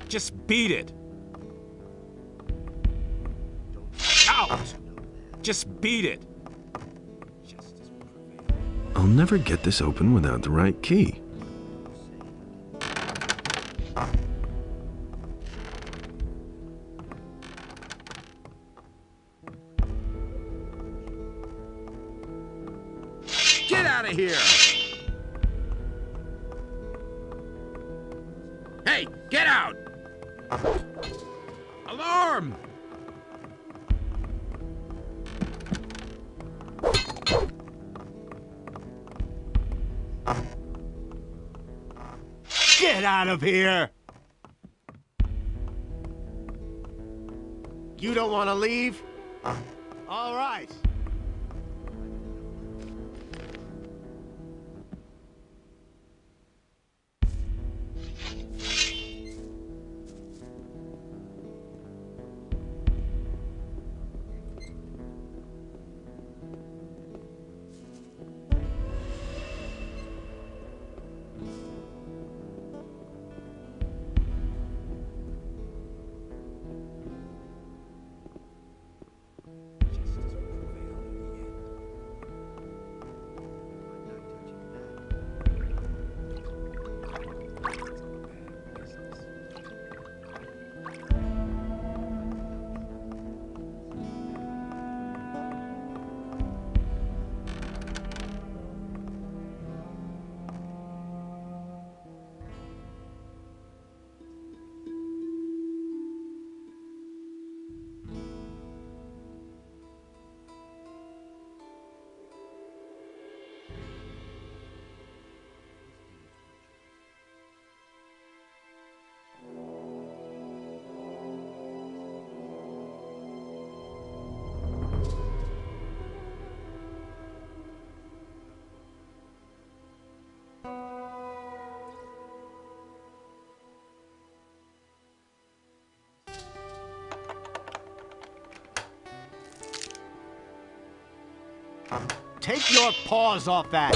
Just beat it. Out! Just beat it. I'll never get this open without the right key. Get out of here! Hey, get out! Alarm! Get out of here! You don't want to leave? All right. Take your paws off that!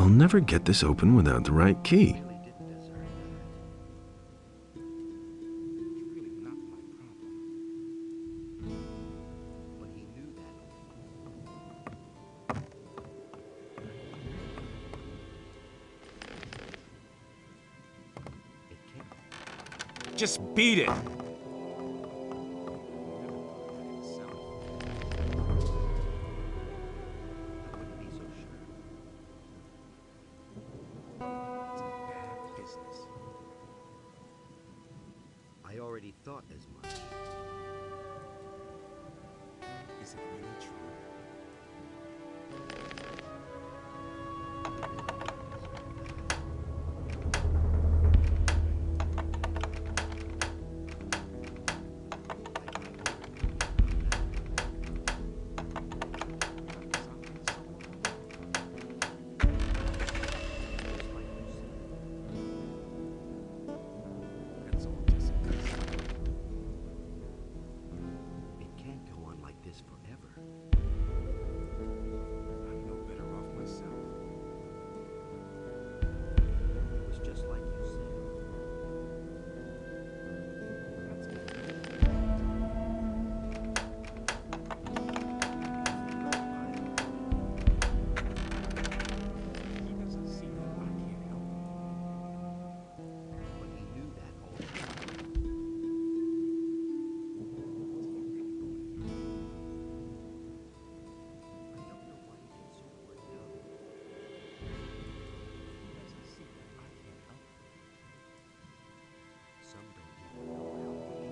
I'll never get this open without the right key. Just beat it. I already thought as much. Is it really true? It can't go on like this forever. I'm no better off myself. It was just like you said. He doesn't see that I can't help him. But he knew that all the time. I don't know why he did so much now. He doesn't see that I can't help him. Some don't even know how much.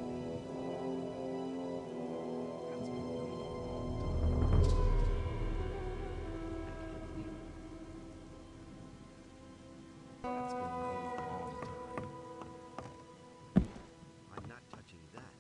That's been known a long I time. can't believe it. That's been known a long time. I'm not touching that.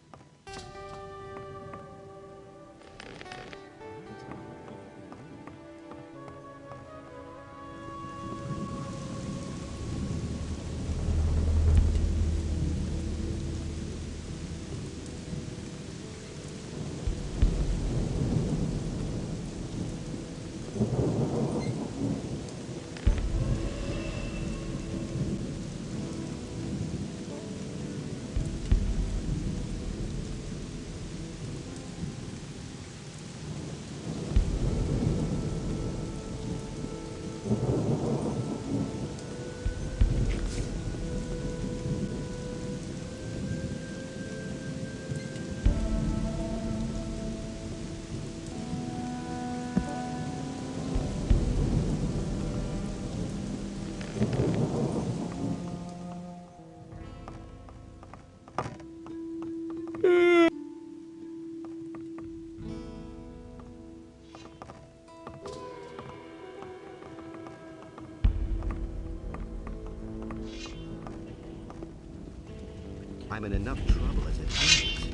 I'm in enough trouble as it is.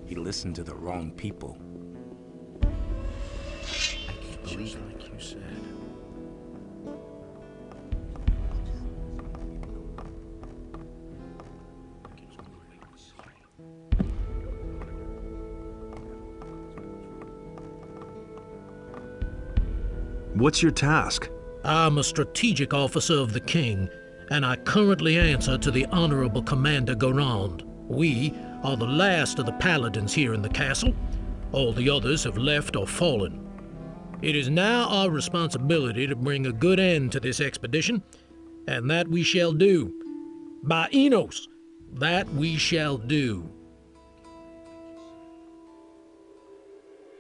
He listened to the wrong people. I can't believe it. Like you said. What's your task? I'm a strategic officer of the king, and I currently answer to the Honorable Commander Garand. We are the last of the paladins here in the castle. All the others have left or fallen. It is now our responsibility to bring a good end to this expedition, and that we shall do. By Enos, that we shall do.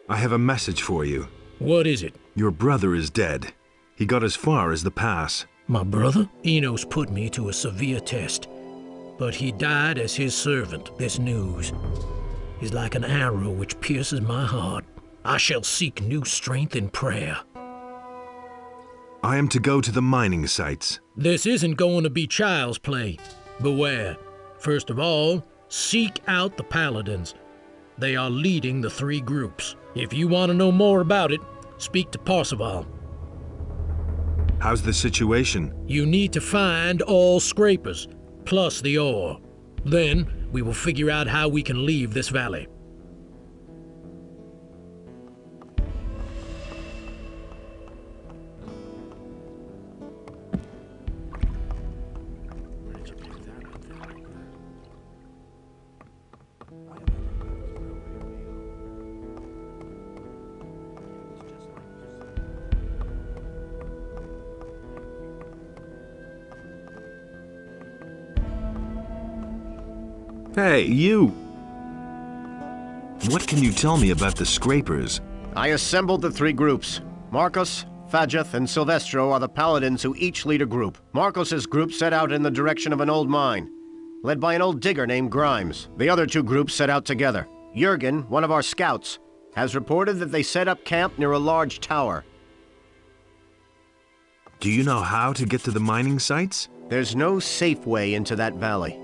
I have a message for you. What is it? Your brother is dead. He got as far as the pass. My brother? Enos put me to a severe test, but he died as his servant. This news is like an arrow which pierces my heart. I shall seek new strength in prayer. I am to go to the mining sites. This isn't going to be child's play. Beware. First of all, seek out the paladins. They are leading the three groups. If you want to know more about it, speak to Parzival. How's the situation? You need to find all scrapers, plus the ore. Then, we will figure out how we can leave this valley. Hey, you! What can you tell me about the Scrapers? I assembled the three groups. Marcos, Fajeth, and Silvestro are the paladins who each lead a group. Marcos's group set out in the direction of an old mine, led by an old digger named Grimes. The other two groups set out together. Jurgen, one of our scouts, has reported that they set up camp near a large tower. Do you know how to get to the mining sites? There's no safe way into that valley,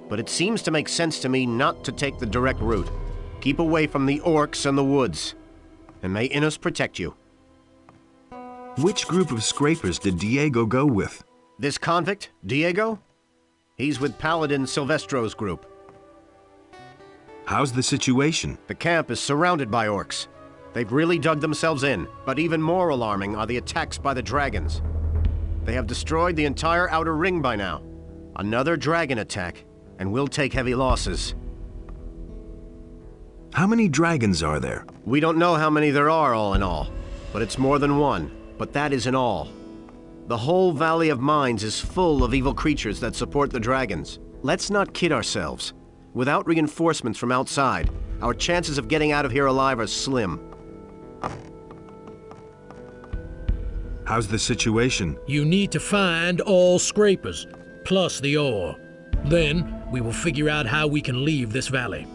but it seems to make sense to me not to take the direct route. Keep away from the orcs and the woods, and may Innos protect you. Which group of Scrapers did Diego go with? This convict, Diego? He's with Paladin Silvestro's group. How's the situation? The camp is surrounded by orcs. They've really dug themselves in, but even more alarming are the attacks by the dragons. They have destroyed the entire outer ring by now. Another dragon attack, and we'll take heavy losses. How many dragons are there? We don't know how many there are all in all, but it's more than one. But that isn't all. The whole Valley of Mines is full of evil creatures that support the dragons. Let's not kid ourselves. Without reinforcements from outside, our chances of getting out of here alive are slim. How's the situation? You need to find all Scrapers, plus the ore. Then, we will figure out how we can leave this valley.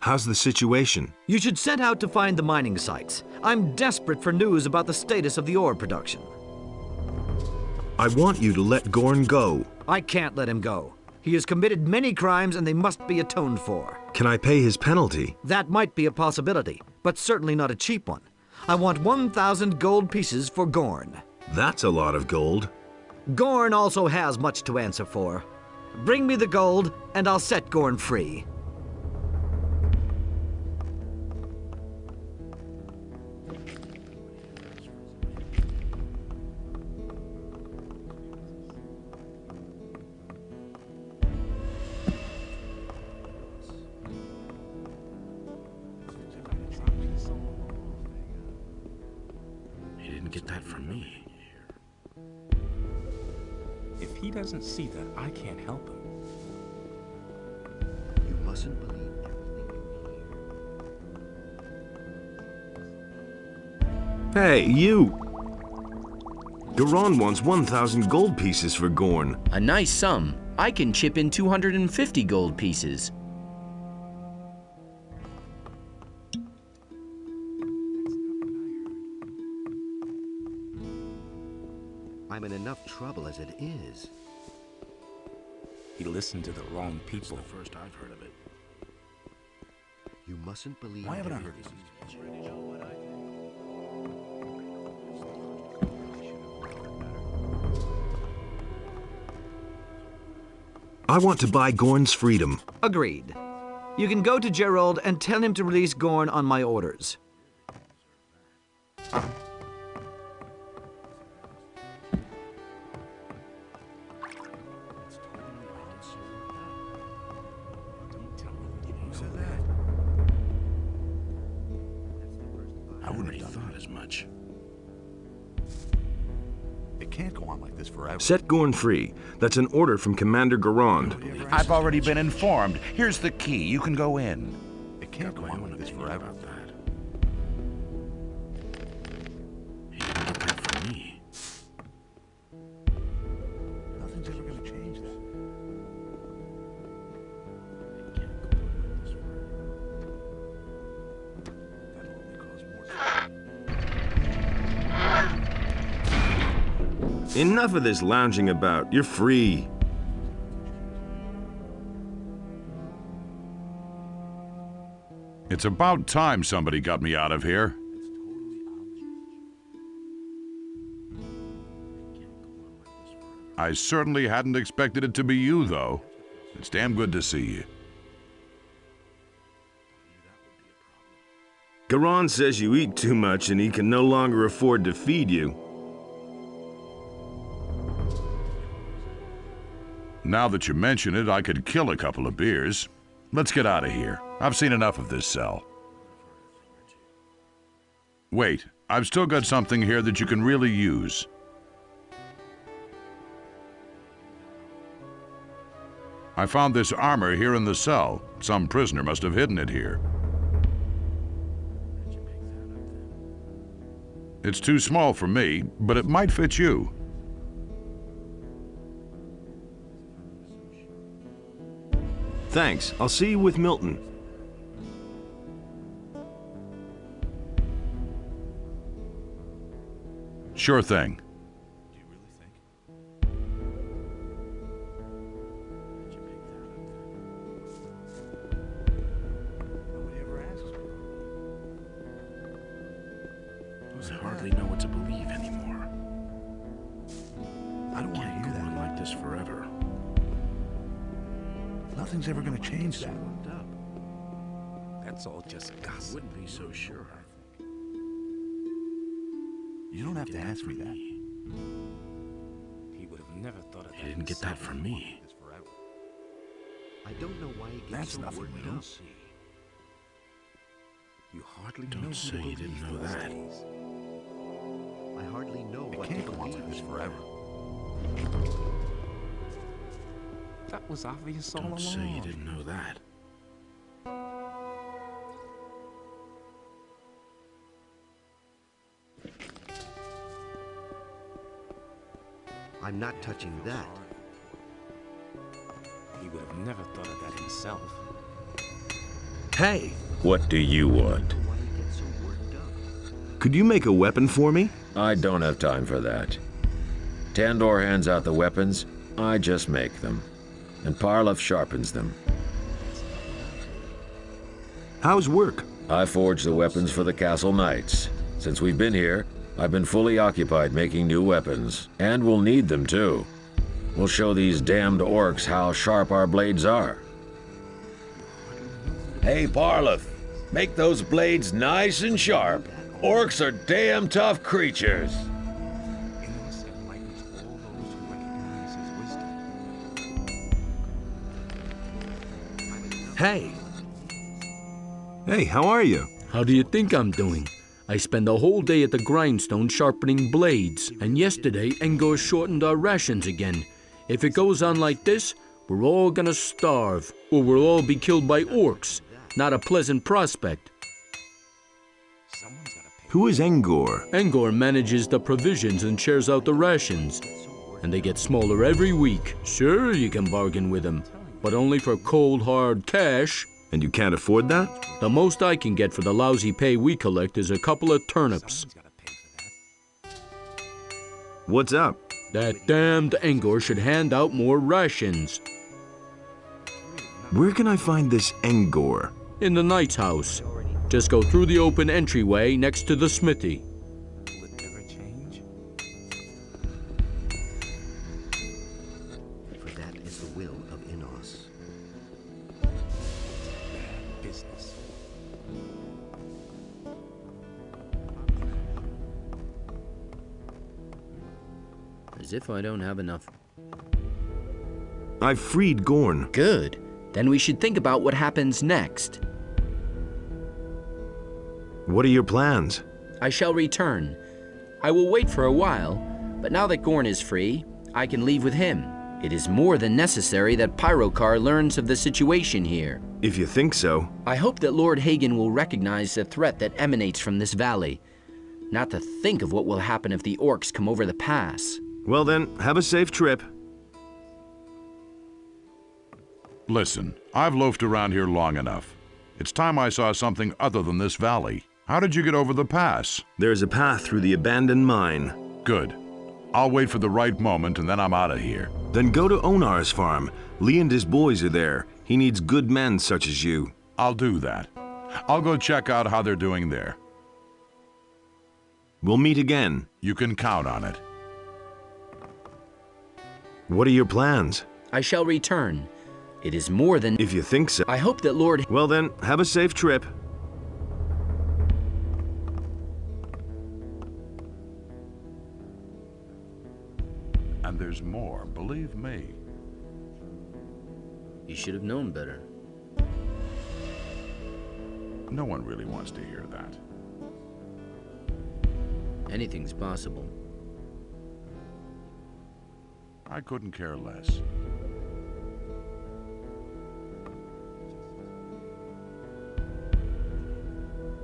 How's the situation? You should set out to find the mining sites. I'm desperate for news about the status of the ore production. I want you to let Gorn go. I can't let him go. He has committed many crimes and they must be atoned for. Can I pay his penalty? That might be a possibility, but certainly not a cheap one. I want 1,000 gold pieces for Gorn. That's a lot of gold. Gorn also has much to answer for. Bring me the gold and I'll set Gorn free. Get that from me. If he doesn't see that, I can't help him. You mustn't believe everything you hear. Hey, you! Garon wants 1,000 gold pieces for Gorn. A nice sum. I can chip in 250 gold pieces. I'm in enough trouble as it is. He listened to the wrong people. That's the first I've heard of it. You mustn't believe Why haven't I heard everything. this? I want to buy Gorn's freedom. Agreed. You can go to Gerald and tell him to release Gorn on my orders. I wouldn't have thought as much. It can't go on like this forever. Set Gorn free. That's an order from Commander Garand. I've already been informed. Here's the key. You can go in. It can't go on like this forever. About that. He didn't get that from me. Nothing's ever going to change that. That'll only cause more. Enough of this lounging about. You're free. It's about time somebody got me out of here. I certainly hadn't expected it to be you, though. It's damn good to see you. Garon says you eat too much and he can no longer afford to feed you. Now that you mention it, I could kill a couple of beers. Let's get out of here. I've seen enough of this cell. Wait, I've still got something here that you can really use. I found this armor here in the cell. Some prisoner must have hidden it here. It's too small for me, but it might fit you. Thanks. I'll see you with Milton. Sure thing. Do you really think? Nobody ever asks me. I hardly know what to believe anymore. I don't want to go on like this forever. Nothing's ever gonna change that. That's all just gossip. Wouldn't be so sure. You don't have to ask me that. He would have never thought of that. He didn't get that from me. I don't know why he gets That's so nothing worked we up. don't see. You hardly know. Don't say you didn't know that. I hardly know what Can't to go on believe like this in. forever. That was obvious all along. Don't say you didn't know that. I'm not touching that. He would have never thought of that himself. Hey, What do you want? Why he gets so worked up? Could you make a weapon for me? I don't have time for that. Tandor hands out the weapons, I just make them. And Parlov sharpens them. How's work? I forge the weapons for the castle knights. Since we've been here, I've been fully occupied making new weapons. And we'll need them too. We'll show these damned orcs how sharp our blades are. Hey, Parlov, make those blades nice and sharp. Orcs are damn tough creatures. Innocence enlightens all those who recognize his wisdom. hey, Hey, how are you? how do you think I'm doing? I spend the whole day at the grindstone sharpening blades, and yesterday Engor shortened our rations again. If it goes on like this, we're all gonna starve, or we'll all be killed by orcs. Not a pleasant prospect. Someone's gotta pay. Who is Engor? Engor manages the provisions and shares out the rations, and they get smaller every week. Sure, you can bargain with him, but only for cold, hard cash. And you can't afford that? The most I can get for the lousy pay we collect is a couple of turnips. Someone's gotta pay for that. What's up? That damned Engor should hand out more rations. Where can I find this Engor? In the knight's house. Just go through the open entryway next to the smithy. Will it ever change? For that is the will of Innos. Bad business. As if I don't have enough. I've freed Gorn. Good. Then we should think about what happens next. What are your plans? I shall return. I will wait for a while, but now that Gorn is free, I can leave with him. It is more than necessary that Pyrokar learns of the situation here. If you think so. I hope that Lord Hagen will recognize the threat that emanates from this valley. Not to think of what will happen if the orcs come over the pass. Well then, have a safe trip. Listen, I've loafed around here long enough. It's time I saw something other than this valley. How did you get over the pass? There's a path through the abandoned mine. Good. I'll wait for the right moment and then I'm out of here. Then go to Onar's farm. Lee and his boys are there. He needs good men such as you. I'll do that. I'll go check out how they're doing there. We'll meet again. You can count on it. What are your plans? I shall return. It is more than... If you think so. I hope that Lord... Well then, have a safe trip. there's more, believe me. You should have known better. No one really wants to hear that. Anything's possible. I couldn't care less.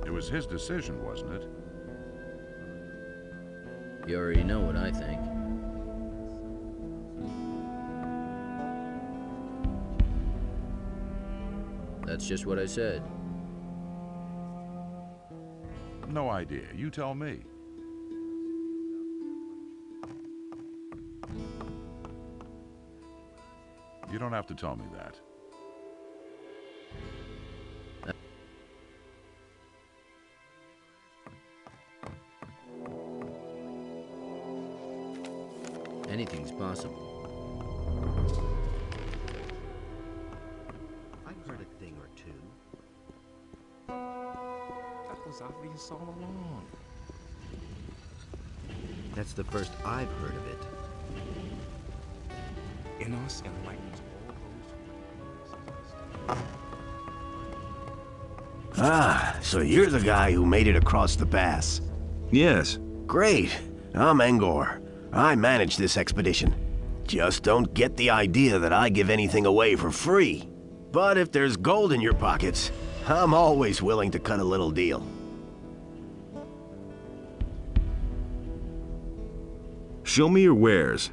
It was his decision, wasn't it? You already know what I think. That's just what I said. No idea. You tell me. You don't have to tell me that. Anything's possible. I've heard a thing or two. That was obvious all along. That's the first I've heard of it. In us enlightens all those. Ah, so you're the guy who made it across the pass. Yes. Great. I'm Engor. I manage this expedition. Just don't get the idea that I give anything away for free. But if there's gold in your pockets, I'm always willing to cut a little deal. Show me your wares.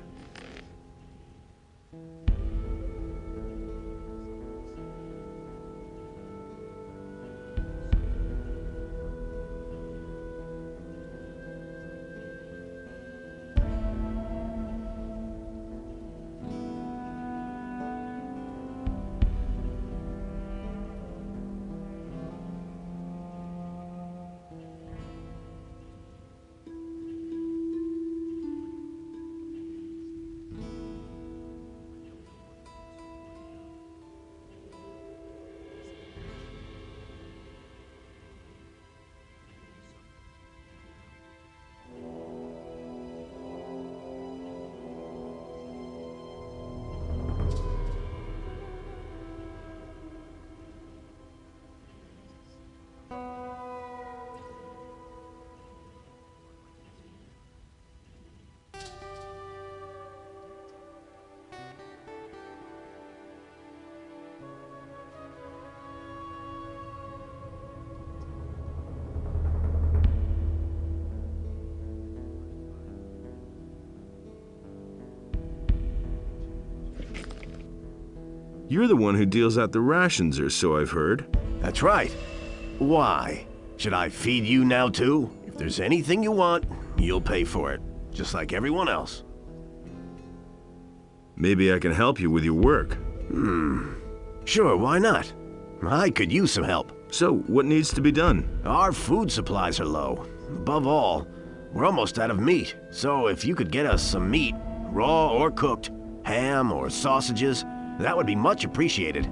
You're the one who deals out the rations, or so I've heard. That's right. Why? Should I feed you now too? If there's anything you want, you'll pay for it. Just like everyone else. Maybe I can help you with your work. Sure, why not? I could use some help. So, what needs to be done? Our food supplies are low. Above all, we're almost out of meat. So if you could get us some meat, raw or cooked, ham or sausages, that would be much appreciated.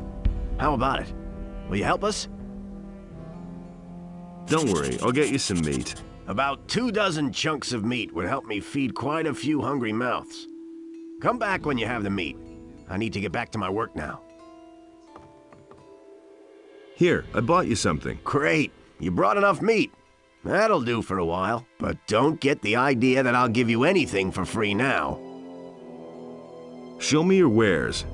How about it? Will you help us? Don't worry, I'll get you some meat. About 24 chunks of meat would help me feed quite a few hungry mouths. Come back when you have the meat. I need to get back to my work now. Here, I bought you something. Great. You brought enough meat. That'll do for a while. But don't get the idea that I'll give you anything for free now. Show me your wares.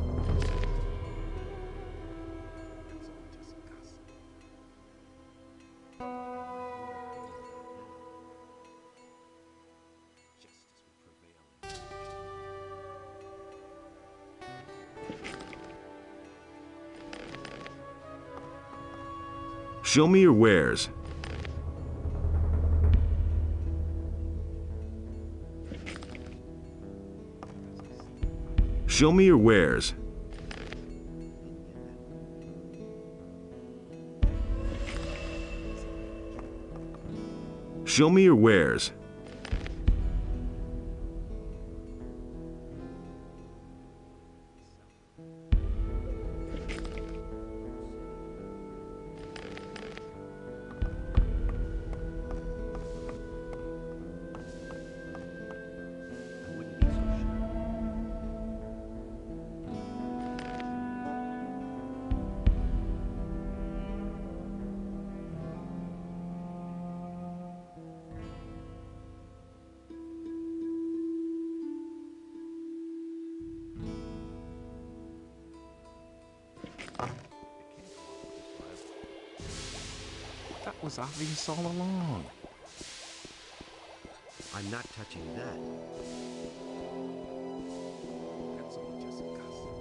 Show me your wares. Show me your wares. Show me your wares. That was obvious all along. I'm not touching that. That's all just gossip.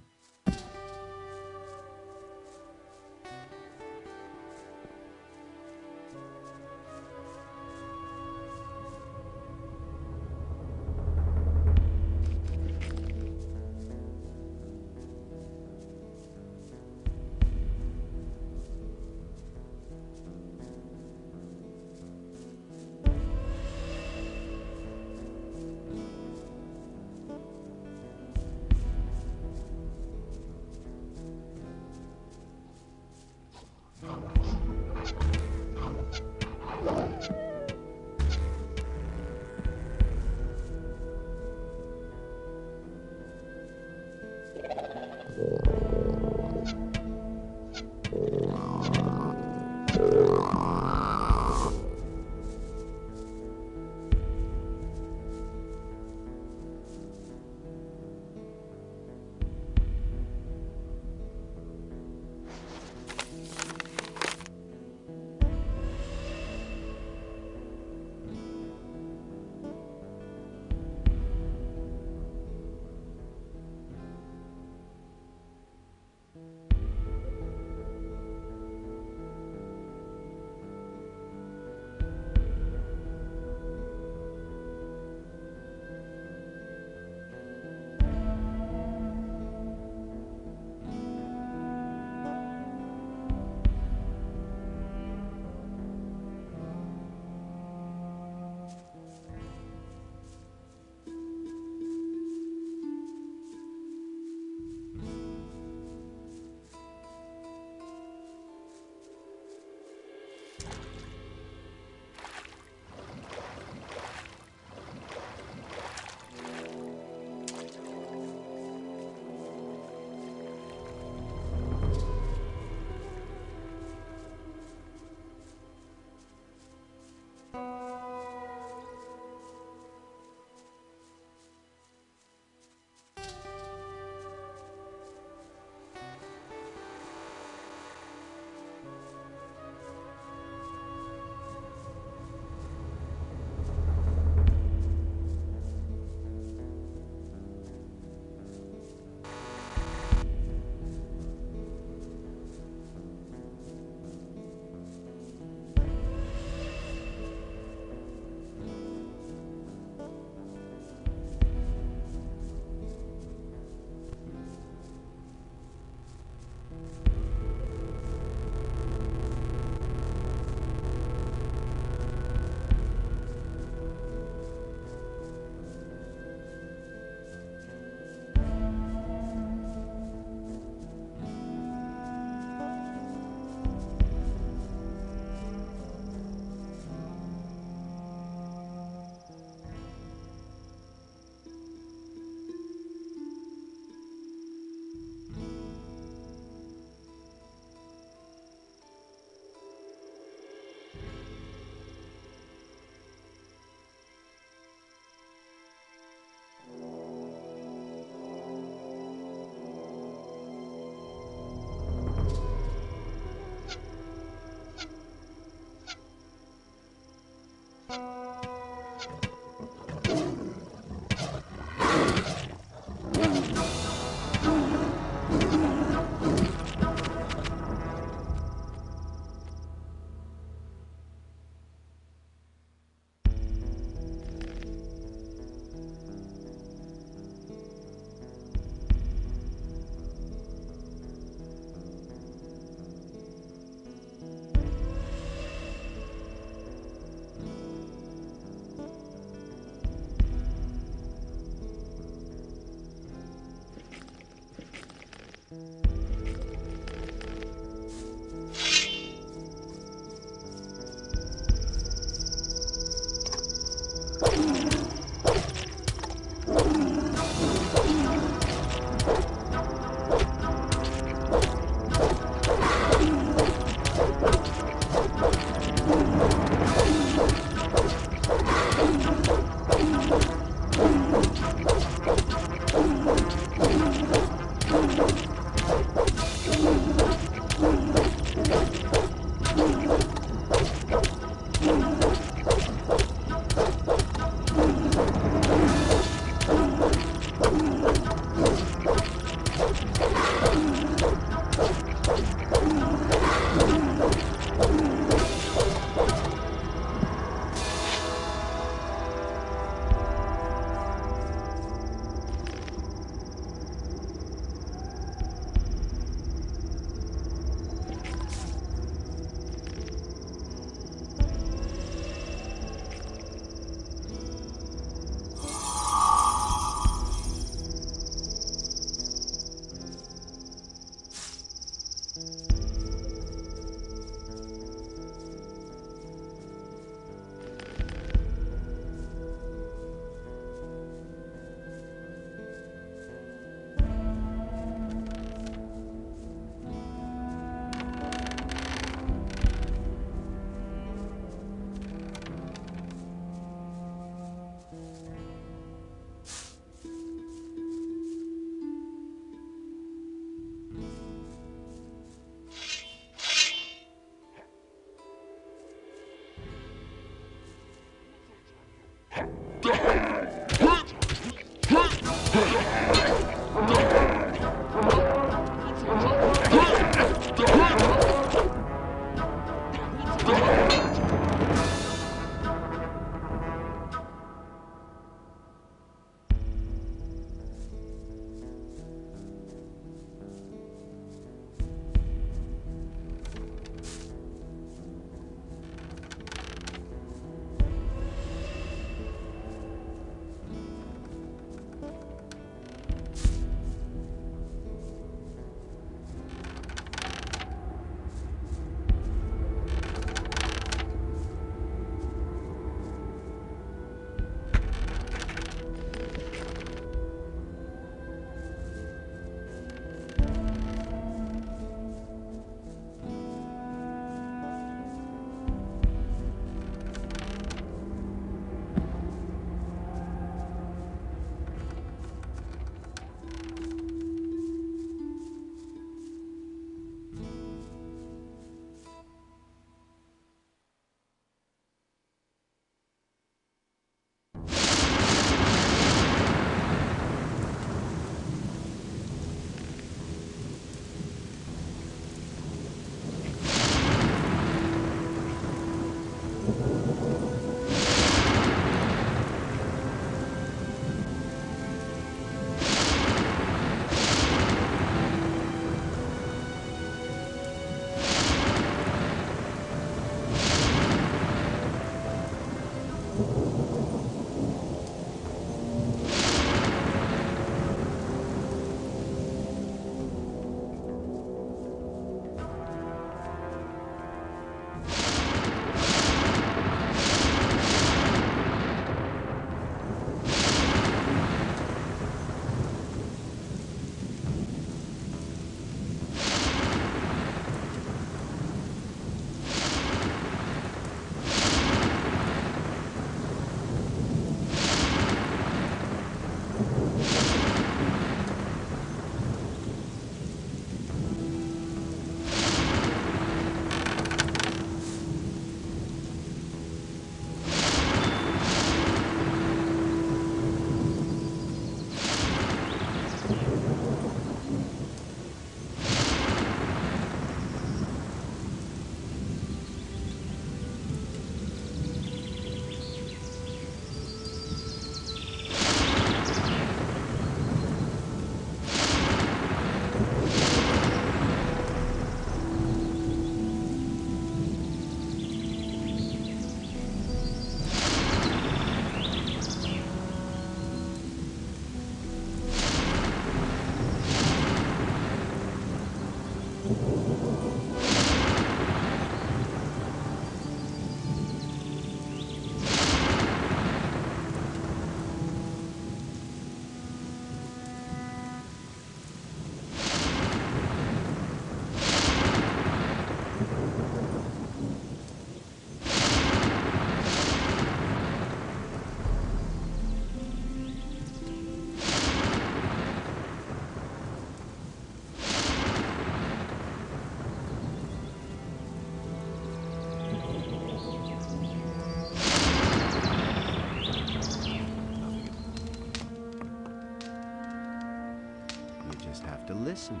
To listen.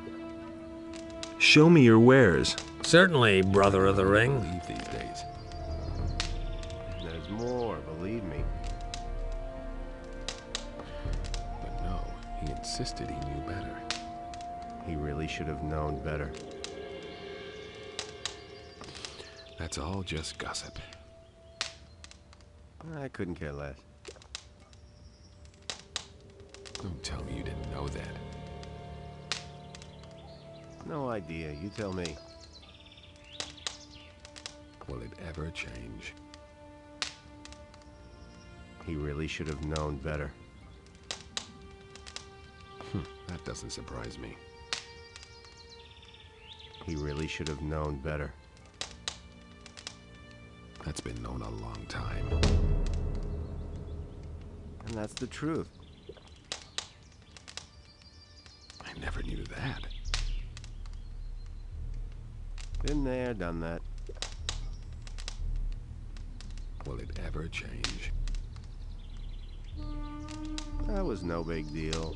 Show me your wares. Certainly, brother of the ring. Leave these days. There's more, believe me. But no, he insisted he knew better. He really should have known better. That's all just gossip. I couldn't care less. Don't tell me you didn't know that. No idea. You tell me. Will it ever change? He really should have known better. That doesn't surprise me. He really should have known better. That's been known a long time. And that's the truth. I never knew that. Been there, done that. Will it ever change? That was no big deal.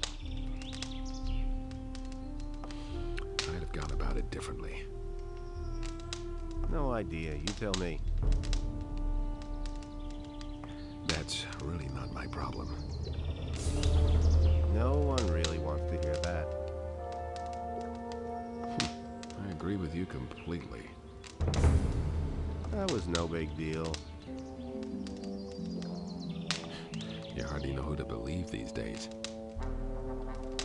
I'd have gone about it differently. No idea. You tell me. That's really not my problem. No one really wants to hear that. I agree with you completely. That was no big deal. You hardly know who to believe these days.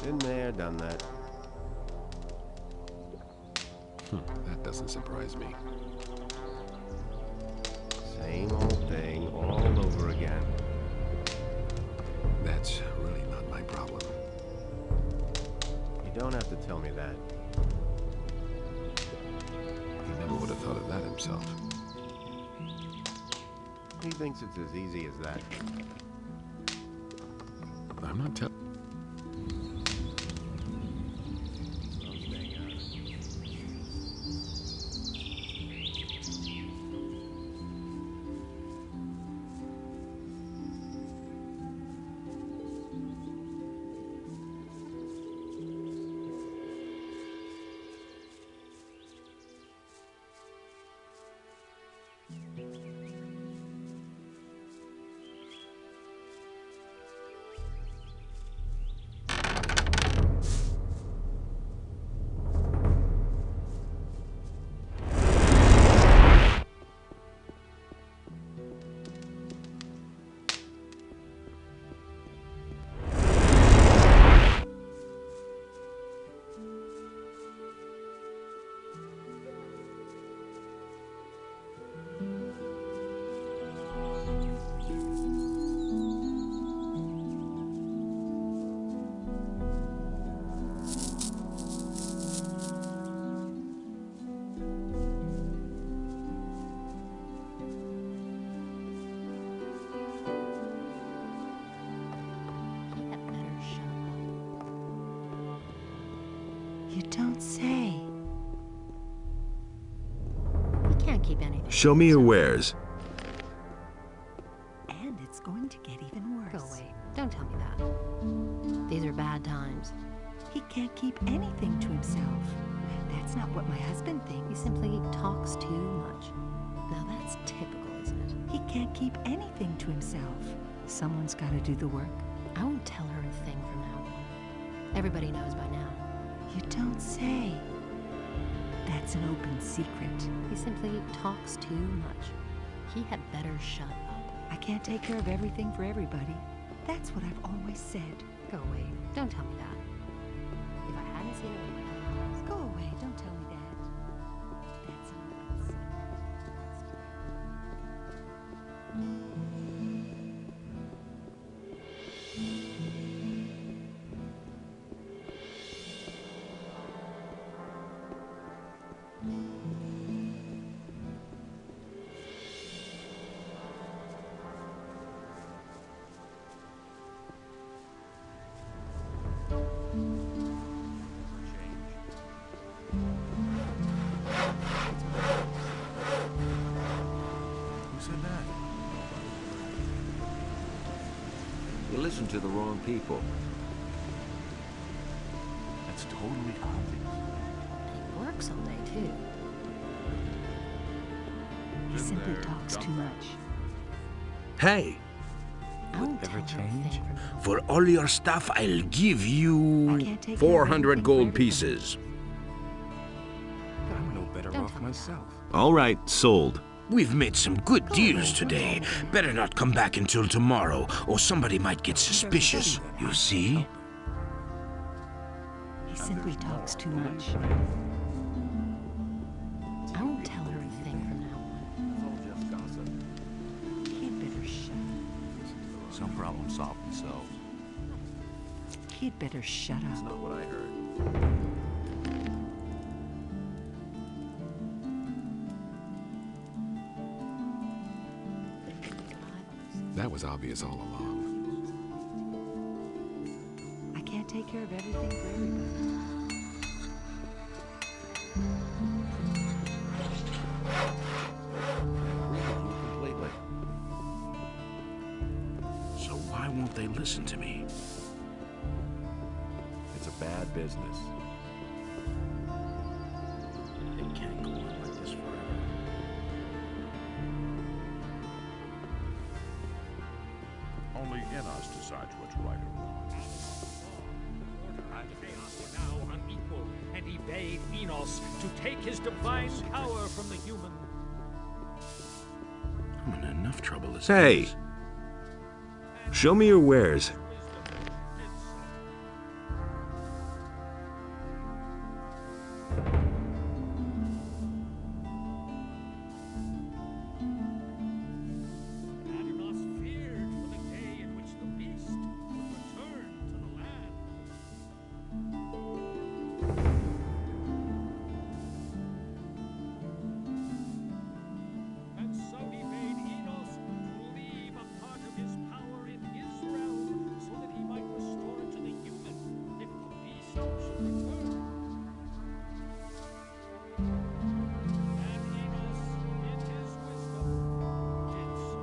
Been there, done that. That doesn't surprise me. Same old thing all over again. That's really not my problem. You don't have to tell me that. He never would have thought of that himself. He thinks it's as easy as that. I'm not telling. You don't say. He can't keep anything. Show me your wares. And it's going to get even worse. Go away. Don't tell me that. These are bad times. He can't keep anything to himself. That's not what my husband thinks. He simply talks too much. Now that's typical, isn't it? He can't keep anything to himself. Someone's got to do the work. I won't tell her a thing from now on. Everybody knows by now. You don't say. That's an open secret. He simply talks too much. He had better shut up. I can't take care of everything for everybody. That's what I've always said. Go away. Don't tell me that. If I hadn't seen it with my own eyes. Go away. Don't tell me that. That's an open secret. You listen to the wrong people. That's totally obvious. He works all day, too. He simply talks too much. Hey, I won't Ever tell her a change? thing from now on. for all your stuff, I'll give you... Can't take care of 400 everything for gold everybody. pieces. Go I'm away. no better Don't off tell me that. myself. All right, sold. We've made some good deals today. Better not come back until tomorrow, or somebody might get suspicious. You see? He simply talks too much. I won't tell her a thing from now on. It's all just gossip. He'd better shut. Some problem solved themselves. He'd better shut That's up. not what I heard. That was obvious all along. I can't take care of everything for everybody. I agree with you completely. So why won't they listen to me? It's a bad business. It can't go on like this forever. Only Enos decides what's right or wrong. Now unequal, and he bade Enos to take his divine power from the human. I'm in enough trouble as Hey! it is. Show me your wares. Adanos feared for the day in which the beast would return to the land. And so he bade Enos leave a part of his power in his realm so that he might restore it to the human if the beast should return. And Enos, in his wisdom, did so.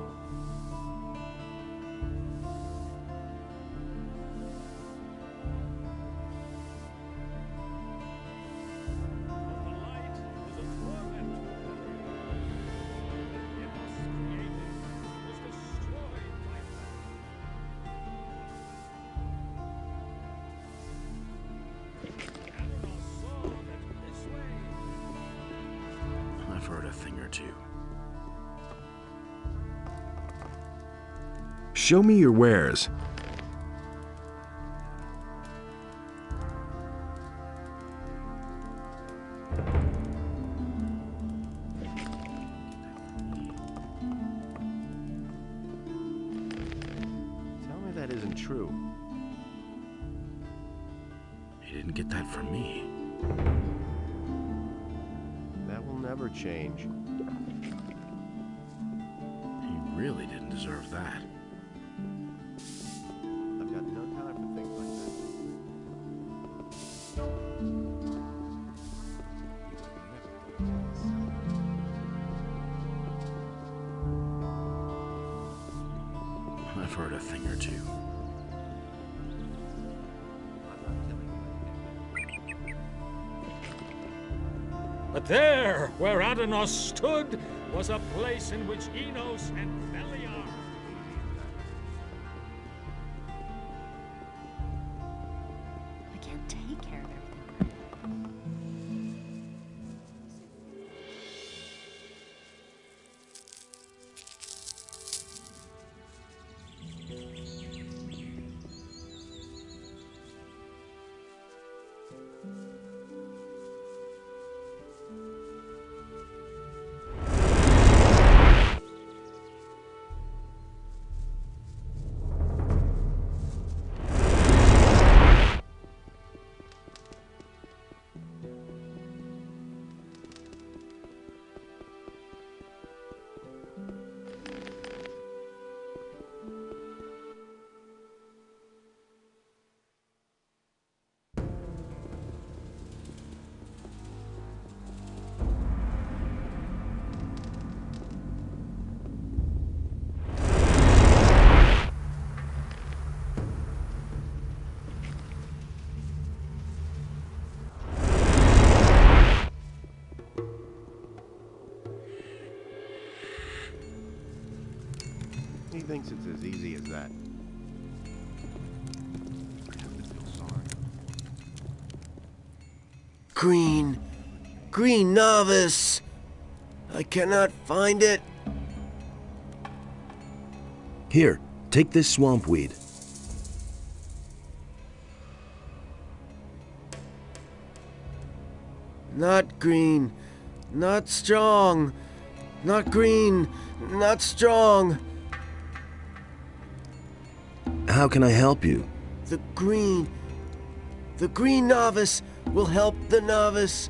But the light was a torment to the Enos created was destroyed by fire. Adanos saw that this way I've heard a thing or two. Show me your wares. Tell me that isn't true. He didn't get that from me. That will never change. He really didn't deserve that. I've got no time for things like that. I've heard a thing or two. But there, where Adanos stood, was a place in which Enos and Beliar. I can't take care of everything. He thinks it's as easy as that. I have to feel sorry. Green. Green novice. I cannot find it. Here, take this swamp weed. Not green. Not strong. Not green. Not strong. How can I help you? The green novice will help the novice.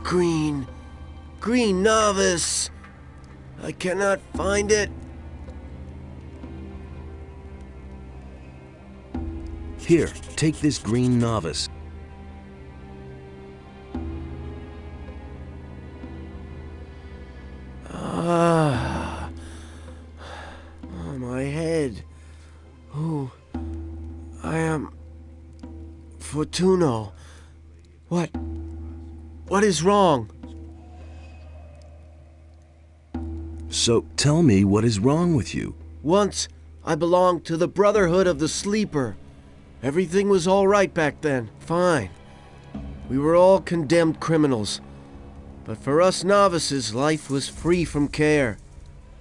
green. Green novice. I cannot find it. Here, take this green novice. Ah. Oh, my head. Oh, I am Fortuno. What is wrong? So tell me what is wrong with you. Once, I belonged to the Brotherhood of the Sleeper. Everything was all right back then. Fine. We were all condemned criminals. But for us novices, life was free from care.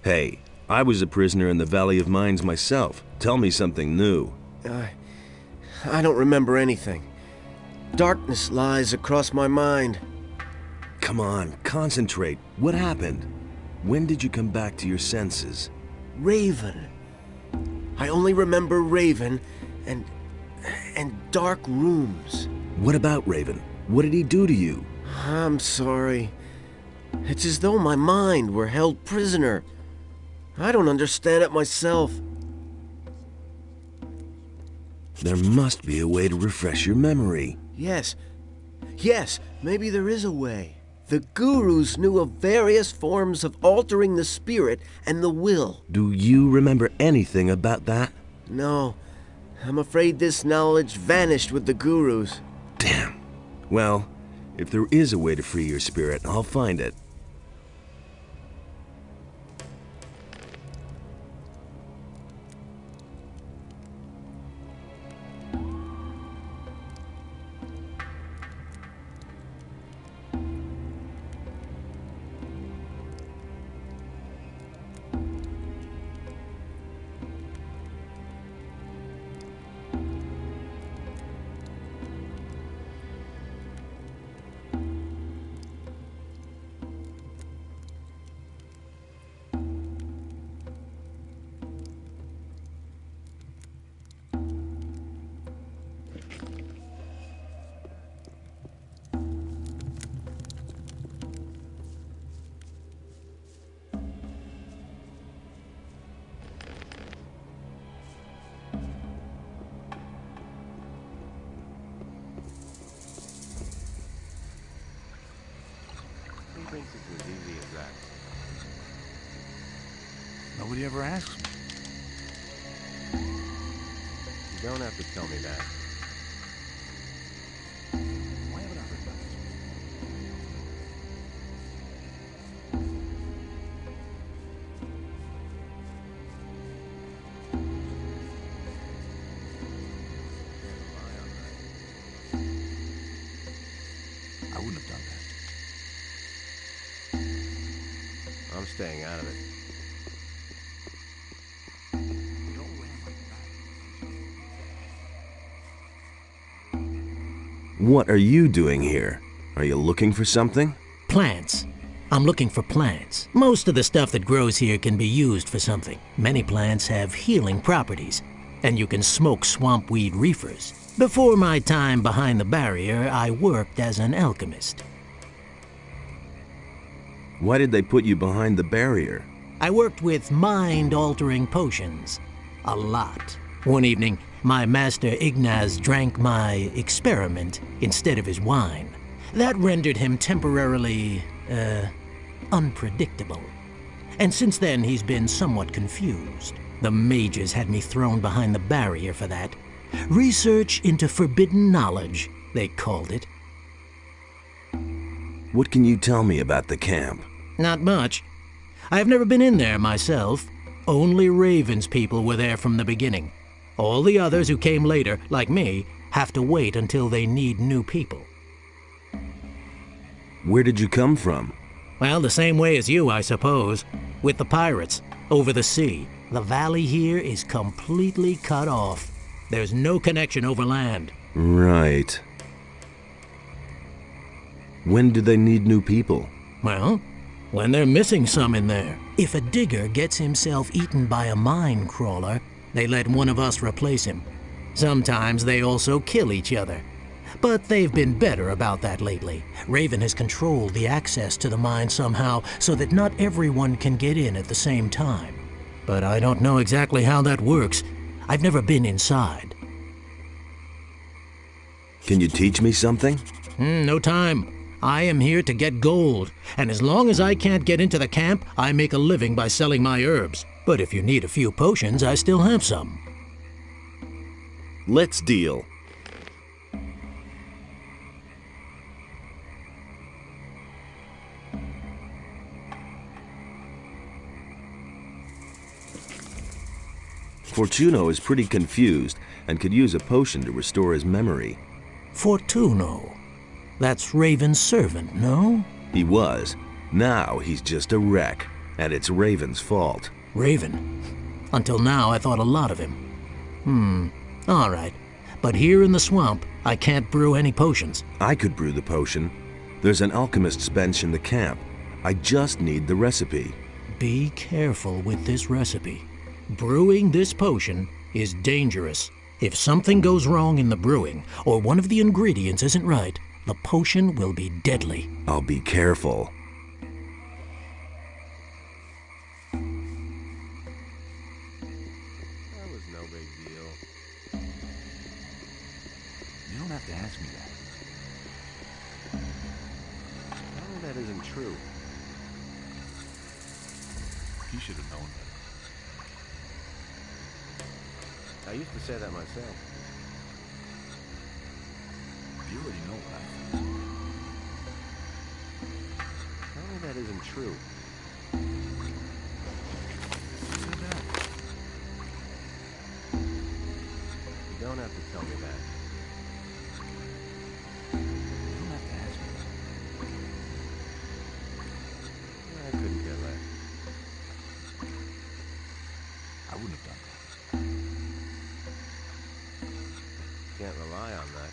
Hey, I was a prisoner in the Valley of Mines myself. Tell me something new. I don't remember anything. Darkness lies across my mind. Come on, concentrate. What happened? When did you come back to your senses? Raven. I only remember Raven and dark rooms. What about Raven? What did he do to you? I'm sorry. It's as though my mind were held prisoner. I don't understand it myself. There must be a way to refresh your memory. Yes, maybe there is a way. The gurus knew of various forms of altering the spirit and the will. Do you remember anything about that? No, I'm afraid this knowledge vanished with the gurus. Damn. Well, if there is a way to free your spirit, I'll find it. Thinks it's as easy as that. Nobody ever asks me. You don't have to tell me that. Why haven't I heard about this? I wouldn't have done that. I'm staying out of it. What are you doing here? Are you looking for something? Plants. I'm looking for plants. Most of the stuff that grows here can be used for something. Many plants have healing properties, and you can smoke swamp weed reefers. Before my time behind the barrier, I worked as an alchemist. Why did they put you behind the barrier? I worked with mind-altering potions. A lot. One evening, my master Ignaz drank my experiment instead of his wine. That rendered him temporarily, unpredictable. And since then, he's been somewhat confused. The mages had me thrown behind the barrier for that. Research into forbidden knowledge, they called it. What can you tell me about the camp? Not much. I've never been in there myself. Only Raven's people were there from the beginning. All the others who came later, like me, have to wait until they need new people. Where did you come from? Well, the same way as you, I suppose. With the pirates, over the sea. The valley here is completely cut off. There's no connection over land. Right. When do they need new people? Well, when they're missing some in there. If a digger gets himself eaten by a mine crawler, they let one of us replace him. Sometimes they also kill each other. But they've been better about that lately. Raven has controlled the access to the mine somehow so that not everyone can get in at the same time. But I don't know exactly how that works. I've never been inside. Can you teach me something? No time. I am here to get gold, and as long as I can't get into the camp, I make a living by selling my herbs. But if you need a few potions, I still have some. Let's deal. Fortuno is pretty confused and could use a potion to restore his memory. Fortuno? That's Raven's servant, no? He was. Now he's just a wreck, and it's Raven's fault. Raven? Until now, I thought a lot of him. All right. But here in the swamp, I can't brew any potions. I could brew the potion. There's an alchemist's bench in the camp. I just need the recipe. Be careful with this recipe. Brewing this potion is dangerous. If something goes wrong in the brewing, or one of the ingredients isn't right, the potion will be deadly. I'll be careful. That was no big deal. You don't have to ask me that. Tell me that isn't true. You should have known better. I used to say that myself. You already know what I think. Tell me that isn't true. Sit down. You don't have to tell me that. You don't have to ask me that. I couldn't care less. I wouldn't have done that. Can't rely on that.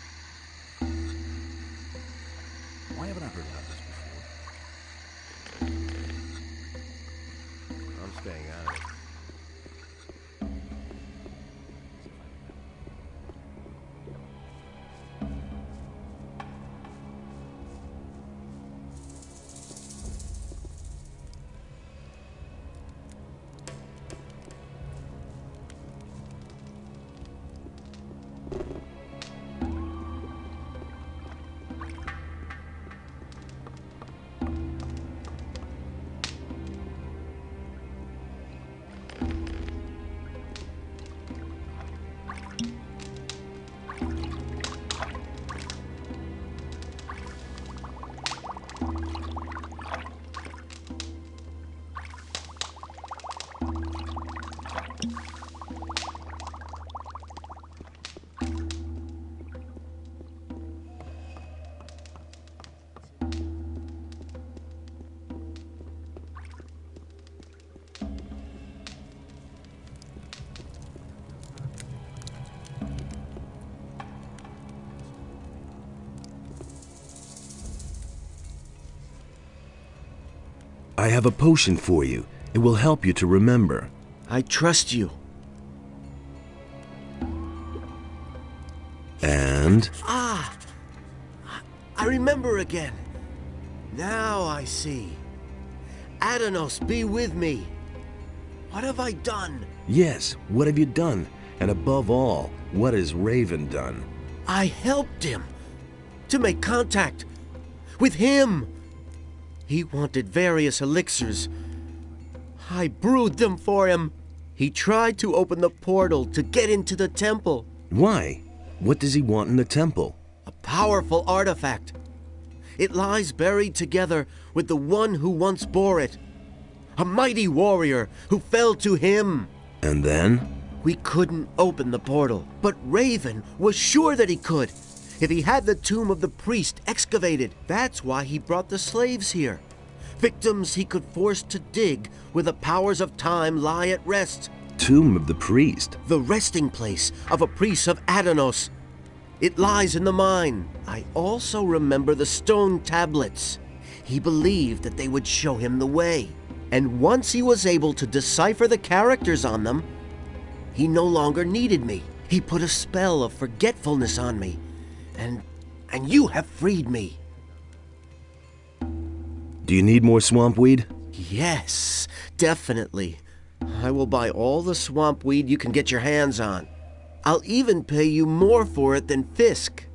Why haven't I heard about this before? I'm staying out of it. I have a potion for you. It will help you to remember. I trust you. And? Ah! I remember again. Now I see. Adanos, be with me. What have I done? Yes, what have you done? And above all, what has Raven done? I helped him to make contact with him. He wanted various elixirs. I brewed them for him. He tried to open the portal to get into the temple. Why? What does he want in the temple? A powerful artifact. It lies buried together with the one who once bore it. A mighty warrior who fell to him. And then? We couldn't open the portal, but Raven was sure that he could. If he had the tomb of the priest excavated, that's why he brought the slaves here. Victims he could force to dig where the powers of time lie at rest. Tomb of the priest? The resting place of a priest of Adanos. It lies in the mine. I also remember the stone tablets. He believed that they would show him the way. And once he was able to decipher the characters on them, he no longer needed me. He put a spell of forgetfulness on me. And and you have freed me. Do you need more swamp weed? Yes, definitely. I will buy all the swamp weed you can get your hands on. I'll even pay you more for it than Fisk.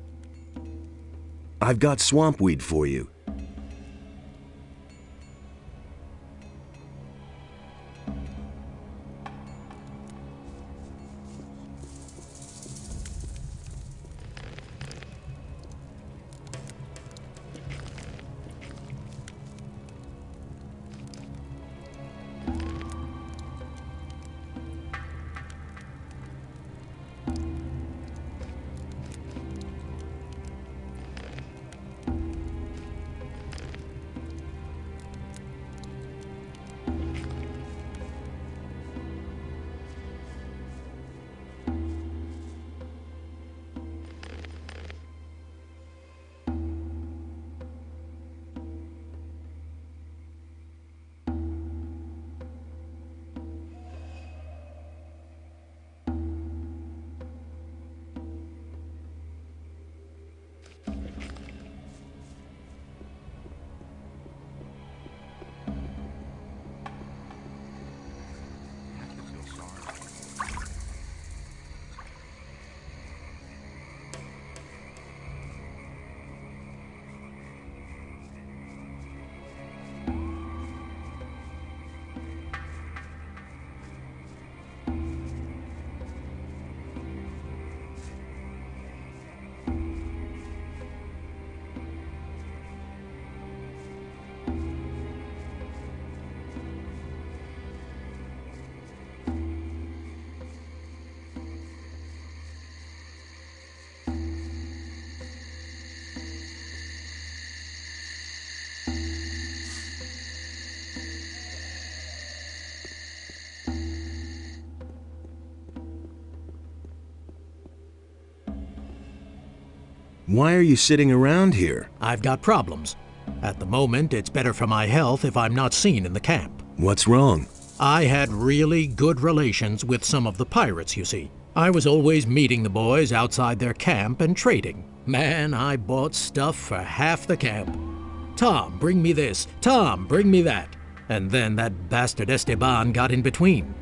I've got swamp weed for you. Why are you sitting around here? I've got problems. At the moment, it's better for my health if I'm not seen in the camp. What's wrong? I had really good relations with some of the pirates, you see. I was always meeting the boys outside their camp and trading. Man, I bought stuff for half the camp. Tom, bring me this. Tom, bring me that. And then that bastard Esteban got in between.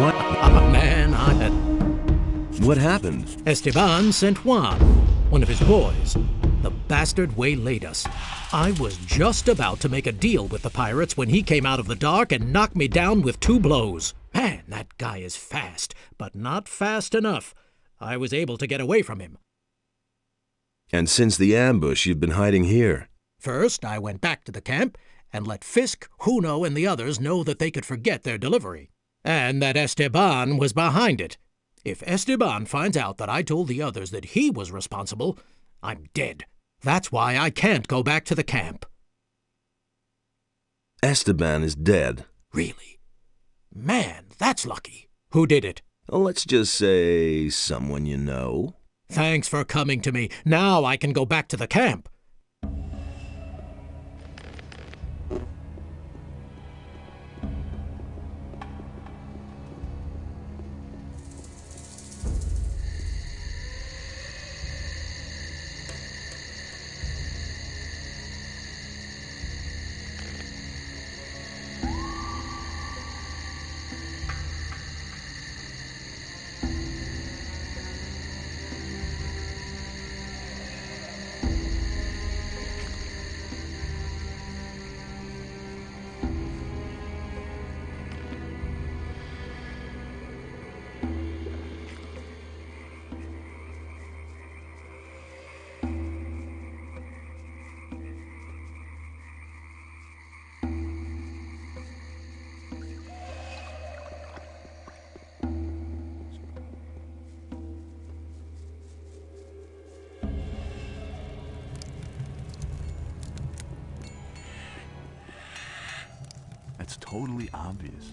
What? Man, I had... What happened? Esteban sent Juan, one of his boys. The bastard waylaid us. I was just about to make a deal with the pirates when he came out of the dark and knocked me down with 2 blows. Man, that guy is fast, but not fast enough. I was able to get away from him. And since the ambush, you've been hiding here. First, I went back to the camp and let Fisk, Juno, and the others know that they could forget their delivery. And that Esteban was behind it. If Esteban finds out that I told the others that he was responsible, I'm dead. That's why I can't go back to the camp. Esteban is dead. Really? Man, that's lucky. Who did it? Let's just say someone you know. Thanks for coming to me. Now I can go back to the camp. That's totally obvious.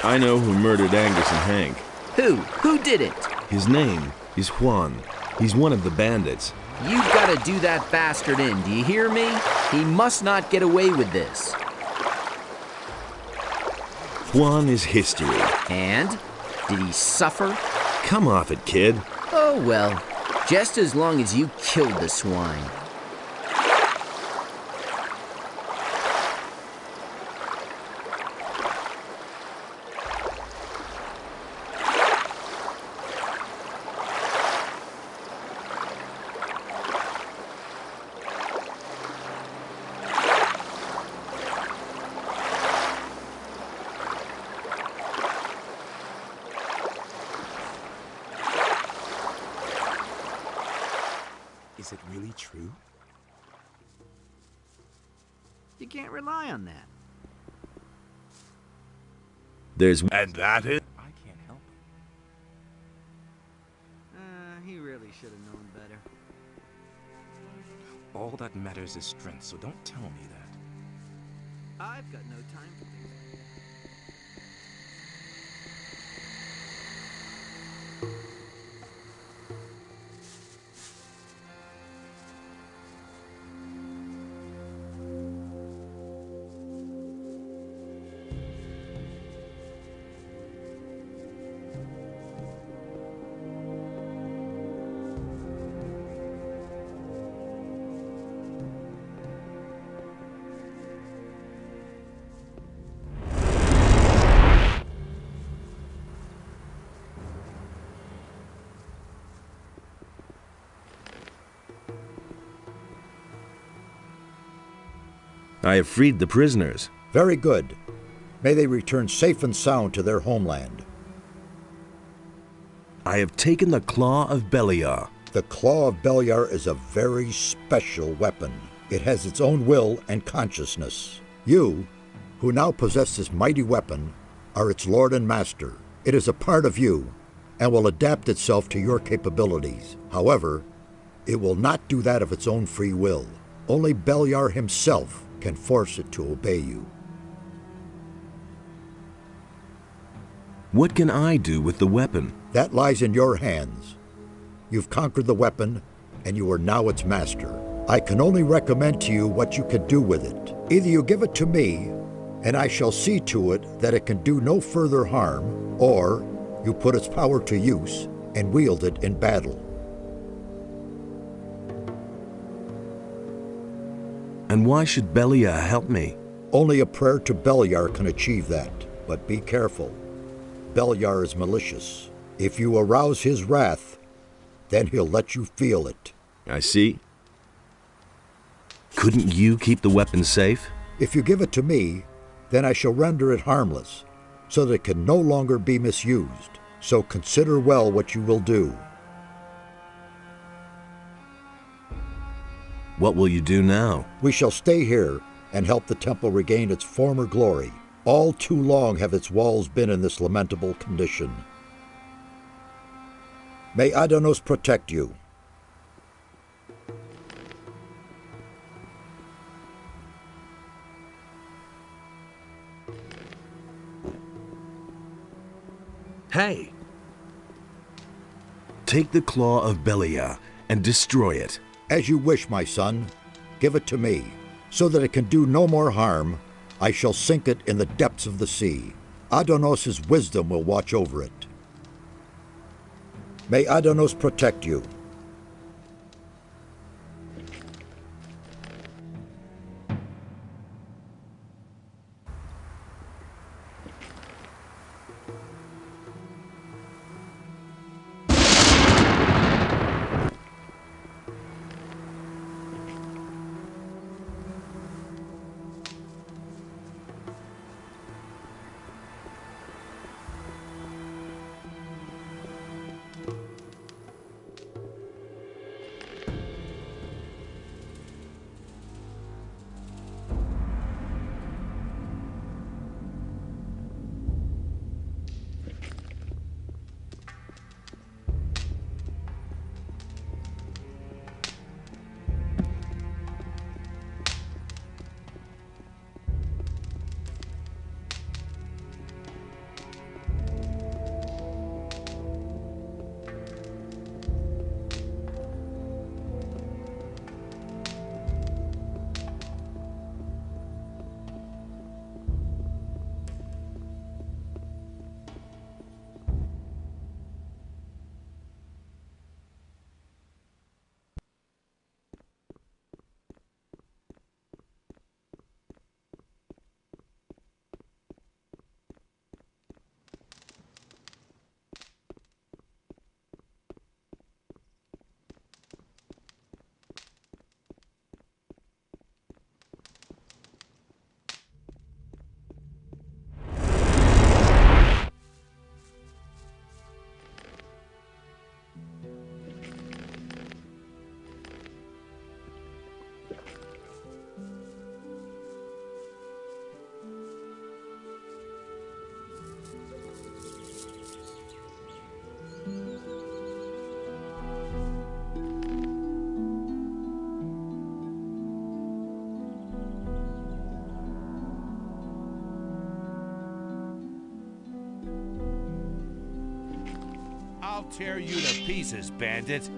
I know who murdered Angus and Hank. Who? Who did it? His name is Juan. He's one of the bandits. You've got to do that bastard in, do you hear me? He must not get away with this. Juan is history. And? Did he suffer? Come off it, kid. Oh well, just as long as you killed the swine. Is it really true? You can't rely on that. There's... And that is... I can't help it. He really should have known better. All that matters is strength, so don't tell me that. I've got no time for things. I have freed the prisoners. Very good. May they return safe and sound to their homeland. I have taken the Claw of Beliar. The Claw of Beliar is a very special weapon. It has its own will and consciousness. You, who now possess this mighty weapon, are its lord and master. It is a part of you and will adapt itself to your capabilities. However, it will not do that of its own free will. Only Beliar himself can force it to obey you. What can I do with the weapon? That lies in your hands. You've conquered the weapon, and you are now its master. I can only recommend to you what you can do with it. Either you give it to me, and I shall see to it that it can do no further harm, or you put its power to use and wield it in battle. And why should Beliar help me? Only a prayer to Beliar can achieve that, but be careful. Beliar is malicious. If you arouse his wrath, then he'll let you feel it. I see. Couldn't you keep the weapon safe? If you give it to me, then I shall render it harmless, so that it can no longer be misused. So consider well what you will do. What will you do now? We shall stay here and help the temple regain its former glory. All too long have its walls been in this lamentable condition. May Adanos protect you. Hey! Take the Claw of Beliar and destroy it. As you wish, my son. Give it to me. So that it can do no more harm, I shall sink it in the depths of the sea. Adanos' wisdom will watch over it. May Adanos protect you. I'll tear you to pieces, bandit.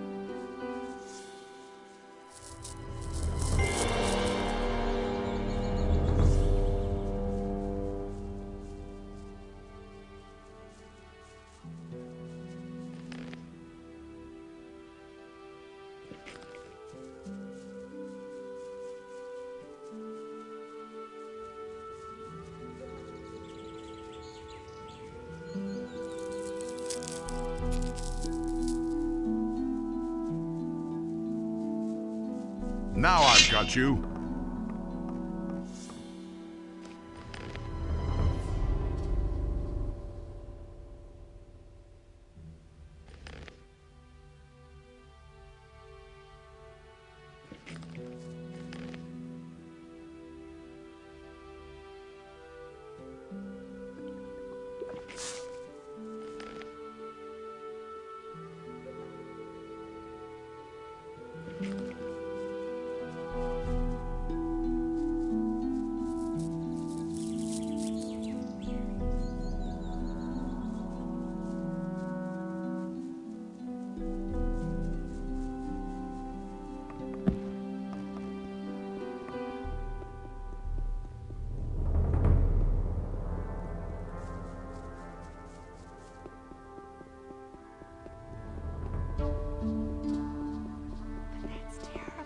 Now I've got you.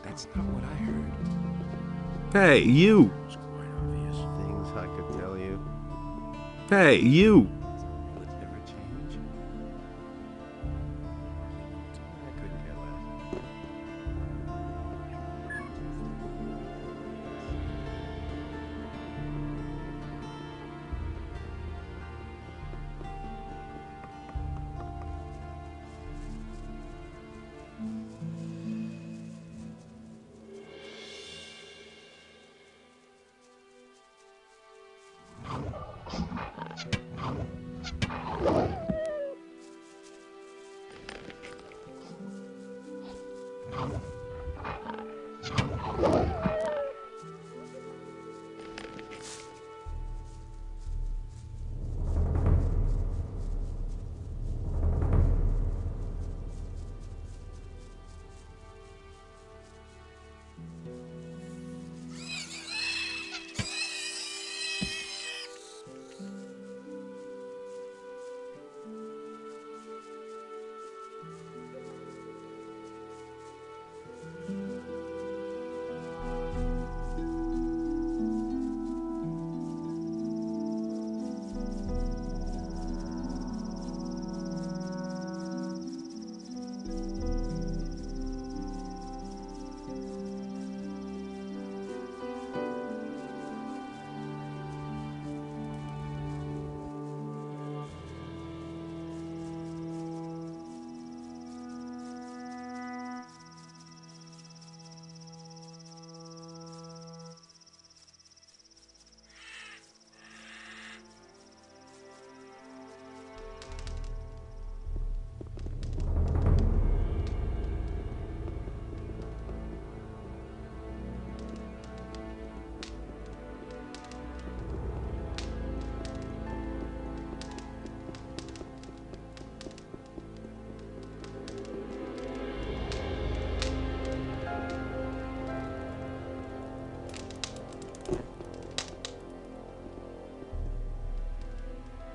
That's not what I heard. Hey, you! It's quite obvious. Things I could tell you. Hey, you! Will it ever change? I couldn't care less.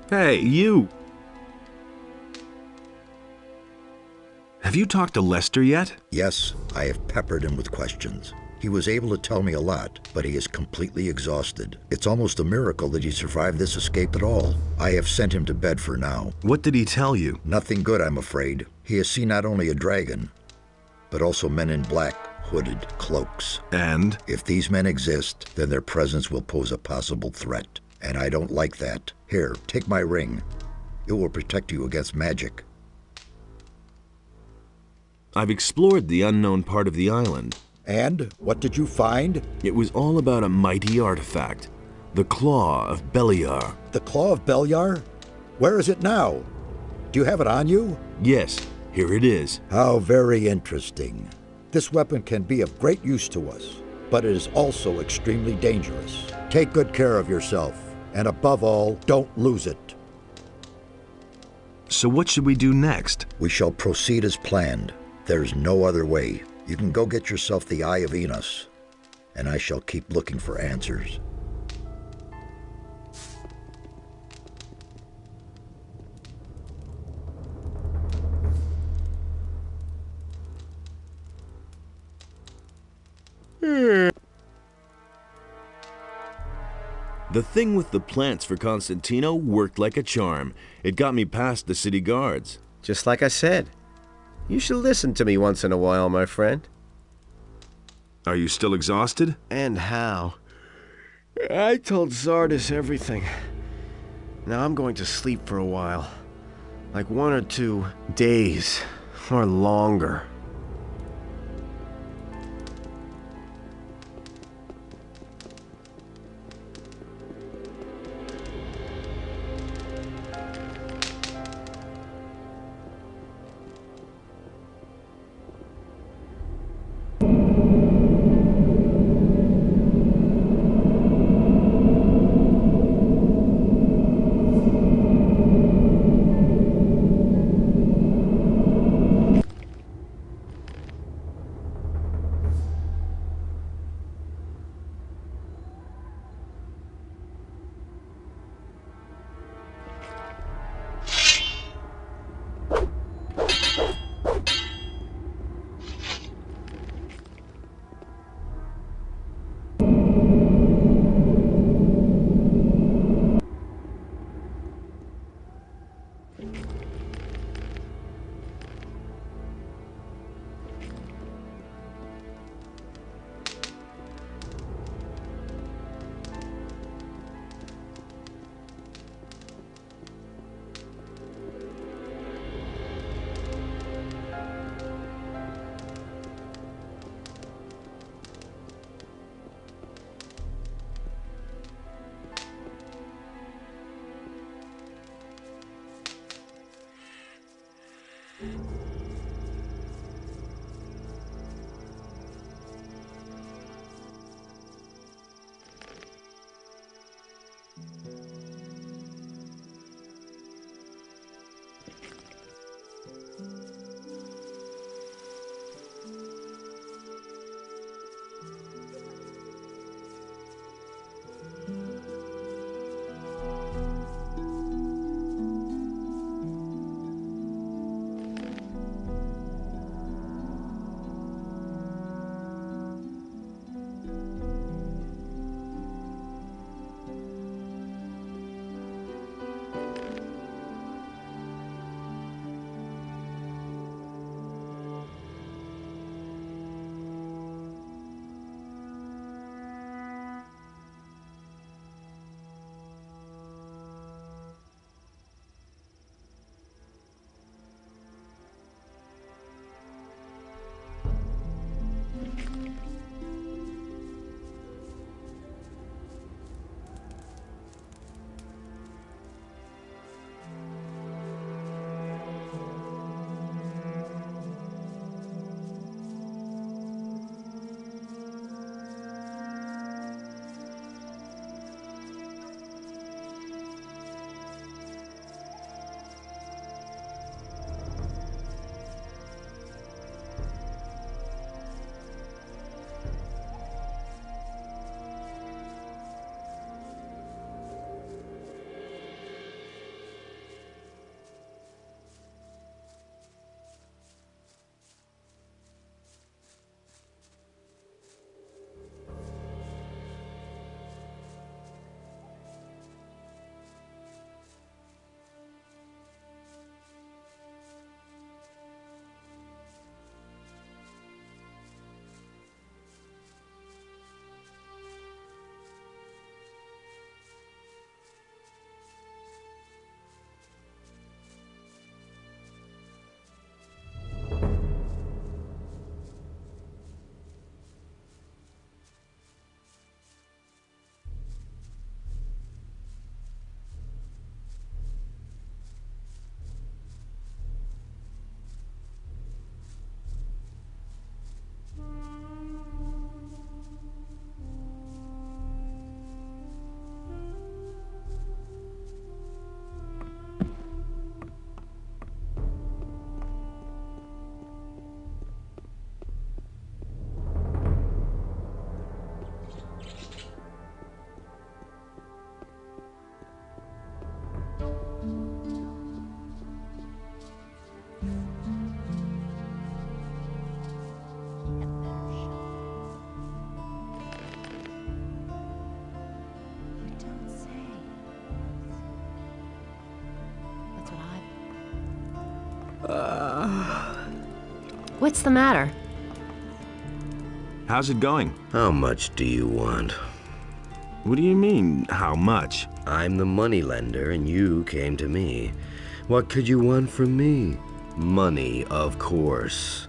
Hey, you! Have you talked to Lester yet? Yes, I have peppered him with questions. He was able to tell me a lot, but he is completely exhausted. It's almost a miracle that he survived this escape at all. I have sent him to bed for now. What did he tell you? Nothing good, I'm afraid. He has seen not only a dragon, but also men in black, hooded cloaks. And? If these men exist, then their presence will pose a possible threat. And I don't like that. Here, take my ring. It will protect you against magic. I've explored the unknown part of the island. And? What did you find? It was all about a mighty artifact. The Claw of Beliar. The Claw of Beliar? Where is it now? Do you have it on you? Yes, here it is. How very interesting. This weapon can be of great use to us, but it is also extremely dangerous. Take good care of yourself, and above all, don't lose it. So what should we do next? We shall proceed as planned. There's no other way. You can go get yourself the Eye of Enos, and I shall keep looking for answers. The thing with the plants for Constantino worked like a charm. It got me past the city guards. Just like I said, you should listen to me once in a while, my friend. Are you still exhausted? And how? I told Zardis everything. Now I'm going to sleep for a while. Like 1 or 2 days, or longer. What's the matter? How's it going? How much do you want? What do you mean, how much? I'm the moneylender and you came to me. What could you want from me? Money, of course.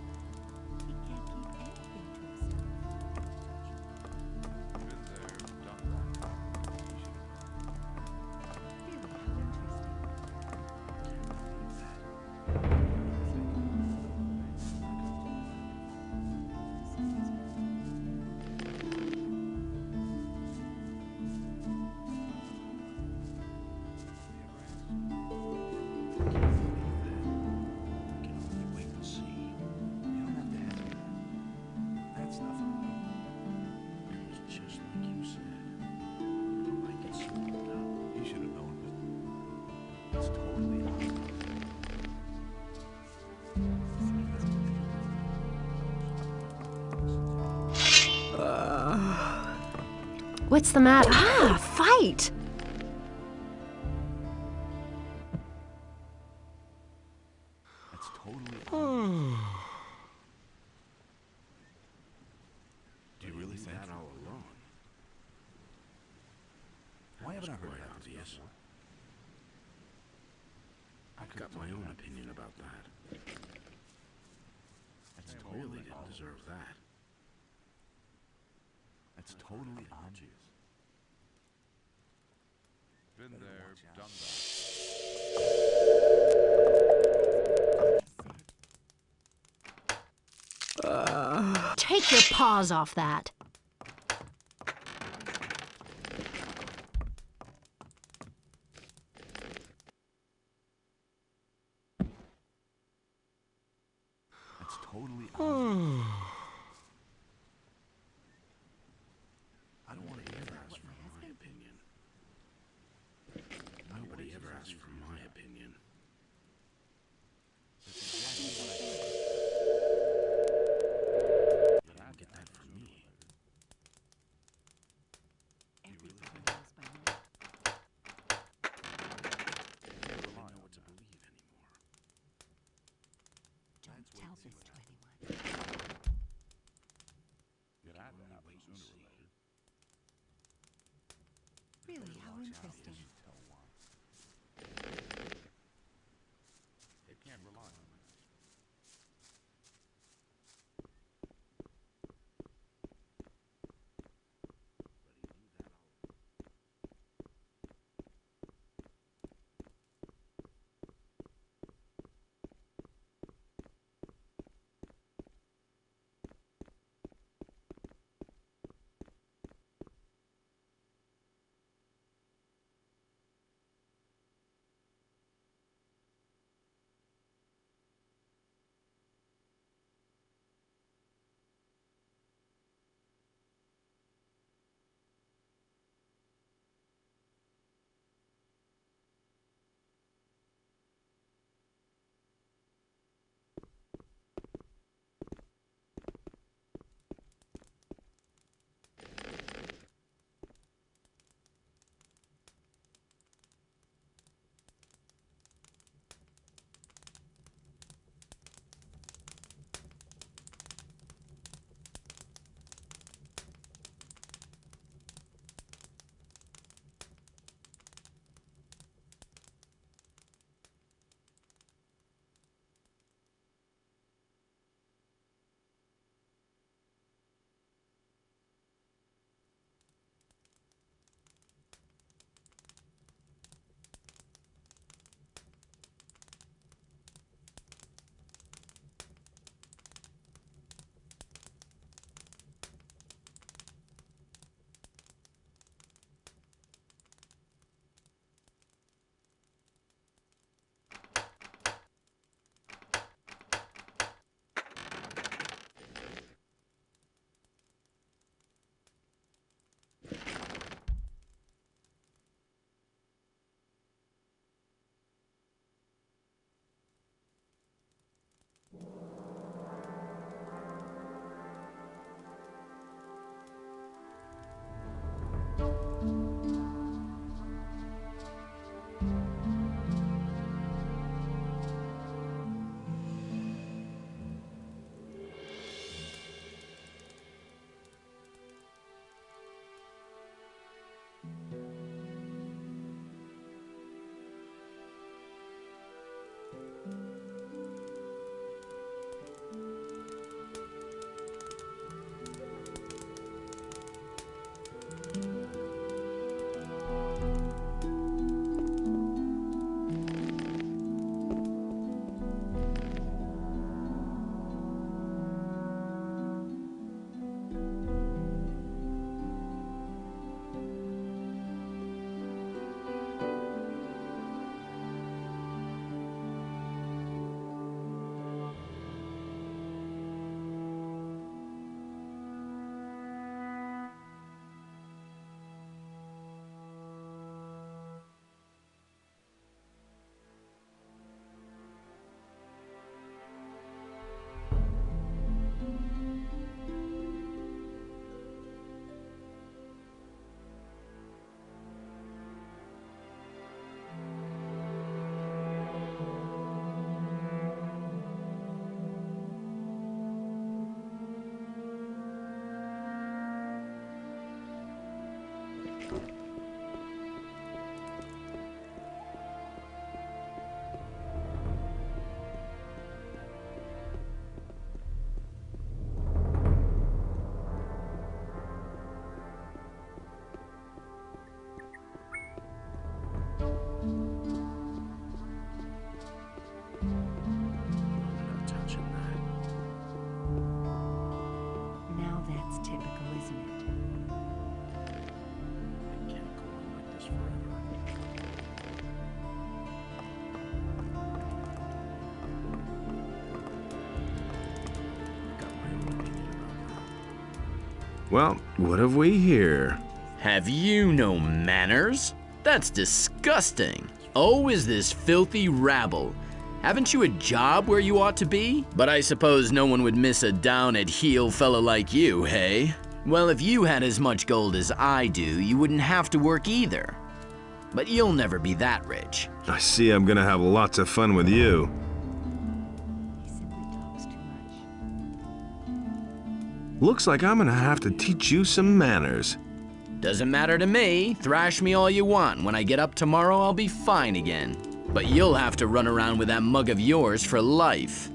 What's the matter? Ah, fight! That's totally. Do you really think that all alone? Why haven't I heard that obvious? I've got my own opinion about that. That's totally didn't deserve that. That's totally obvious. Been there, done that. Take your paws off that. That's totally obvious. I don't want to ever ask for my opinion. Nobody ever asks for my opinion. That's exactly what I said. You didn't get that from me. You really think that? I can't rely on what to believe anymore. Don't tell this to anyone. Get out of that way sooner or later. Really, how interesting. They can't rely on it. But he knew that all. Well, what have we here? Have you no manners? That's disgusting. Oh, is this filthy rabble. Haven't you a job where you ought to be? But I suppose no one would miss a down-at-heel fellow like you, hey? Well, if you had as much gold as I do, you wouldn't have to work either. But you'll never be that rich. I see I'm gonna have lots of fun with you. He simply talks too much. Looks like I'm gonna have to teach you some manners. Doesn't matter to me. Thrash me all you want. When I get up tomorrow, I'll be fine again. But you'll have to run around with that mug of yours for life.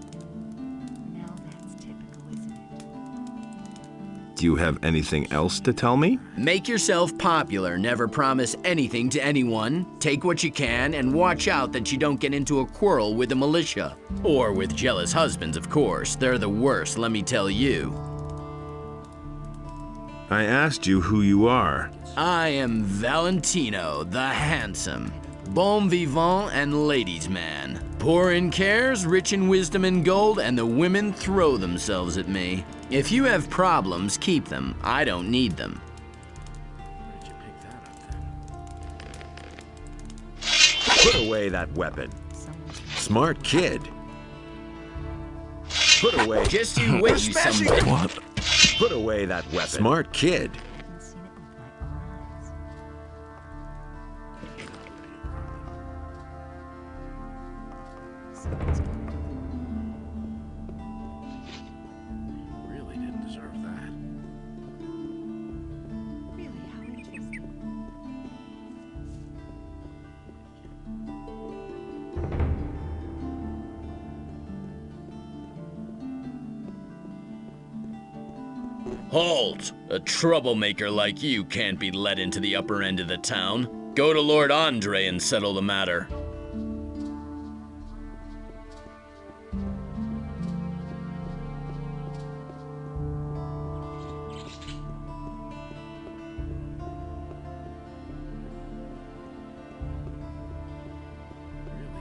Now that's typical, isn't it? Do you have anything else to tell me? Make yourself popular. Never promise anything to anyone. Take what you can, and watch out that you don't get into a quarrel with the militia. Or with jealous husbands, of course. They're the worst, let me tell you. I asked you who you are. I am Valentino the Handsome. Bon vivant and ladies' man. Poor in cares, rich in wisdom and gold, and the women throw themselves at me. If you have problems, keep them. I don't need them. Where'd you pick that up then? Put away that weapon. Smart kid. Put away. Just you wait, you some... What? Put away that weapon. Smart kid. Really didn't deserve that. Really, how interesting. Halt! A troublemaker like you can't be let into the upper end of the town. Go to Lord Andre and settle the matter. Really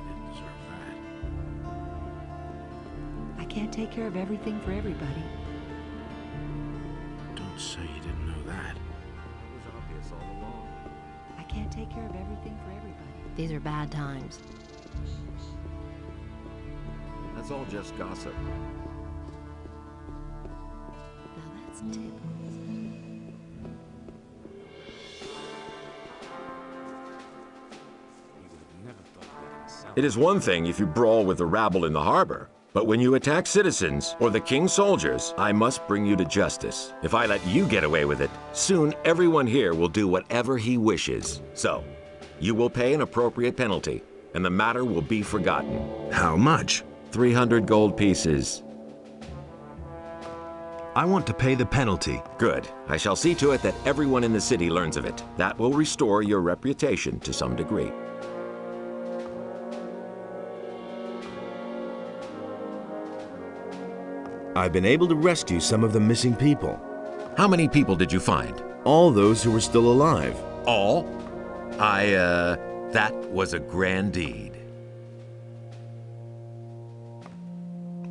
didn't deserve that. I can't take care of everything for everybody. Don't say you didn't know that. It was obvious all along. I can't take care of everything for everybody. These are bad times. That's all just gossip. Now that's typical. It is one thing if you brawl with the rabble in the harbor, but when you attack citizens or the king's soldiers, I must bring you to justice. If I let you get away with it, soon everyone here will do whatever he wishes. So, you will pay an appropriate penalty, and the matter will be forgotten. How much? 300 gold pieces. I want to pay the penalty. Good. I shall see to it that everyone in the city learns of it. That will restore your reputation to some degree. I've been able to rescue some of the missing people. How many people did you find? All those who were still alive. All? That was a grand deed.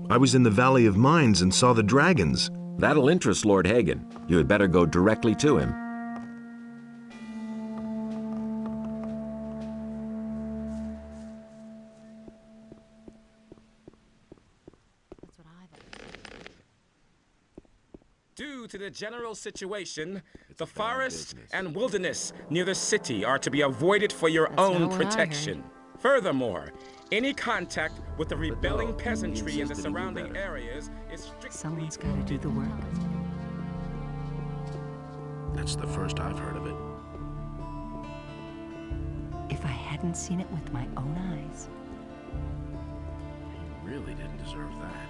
I was in the Valley of Mines and saw the dragons. That'll interest Lord Hagen. You had better go directly to him. Due to the general situation, the forest and wilderness near the city are to be avoided for your own protection. Furthermore, any contact with the rebelling peasantry in the surrounding areas is strictly... Someone's got to do the work. That's the first I've heard of it. If I hadn't seen it with my own eyes. You really didn't deserve that.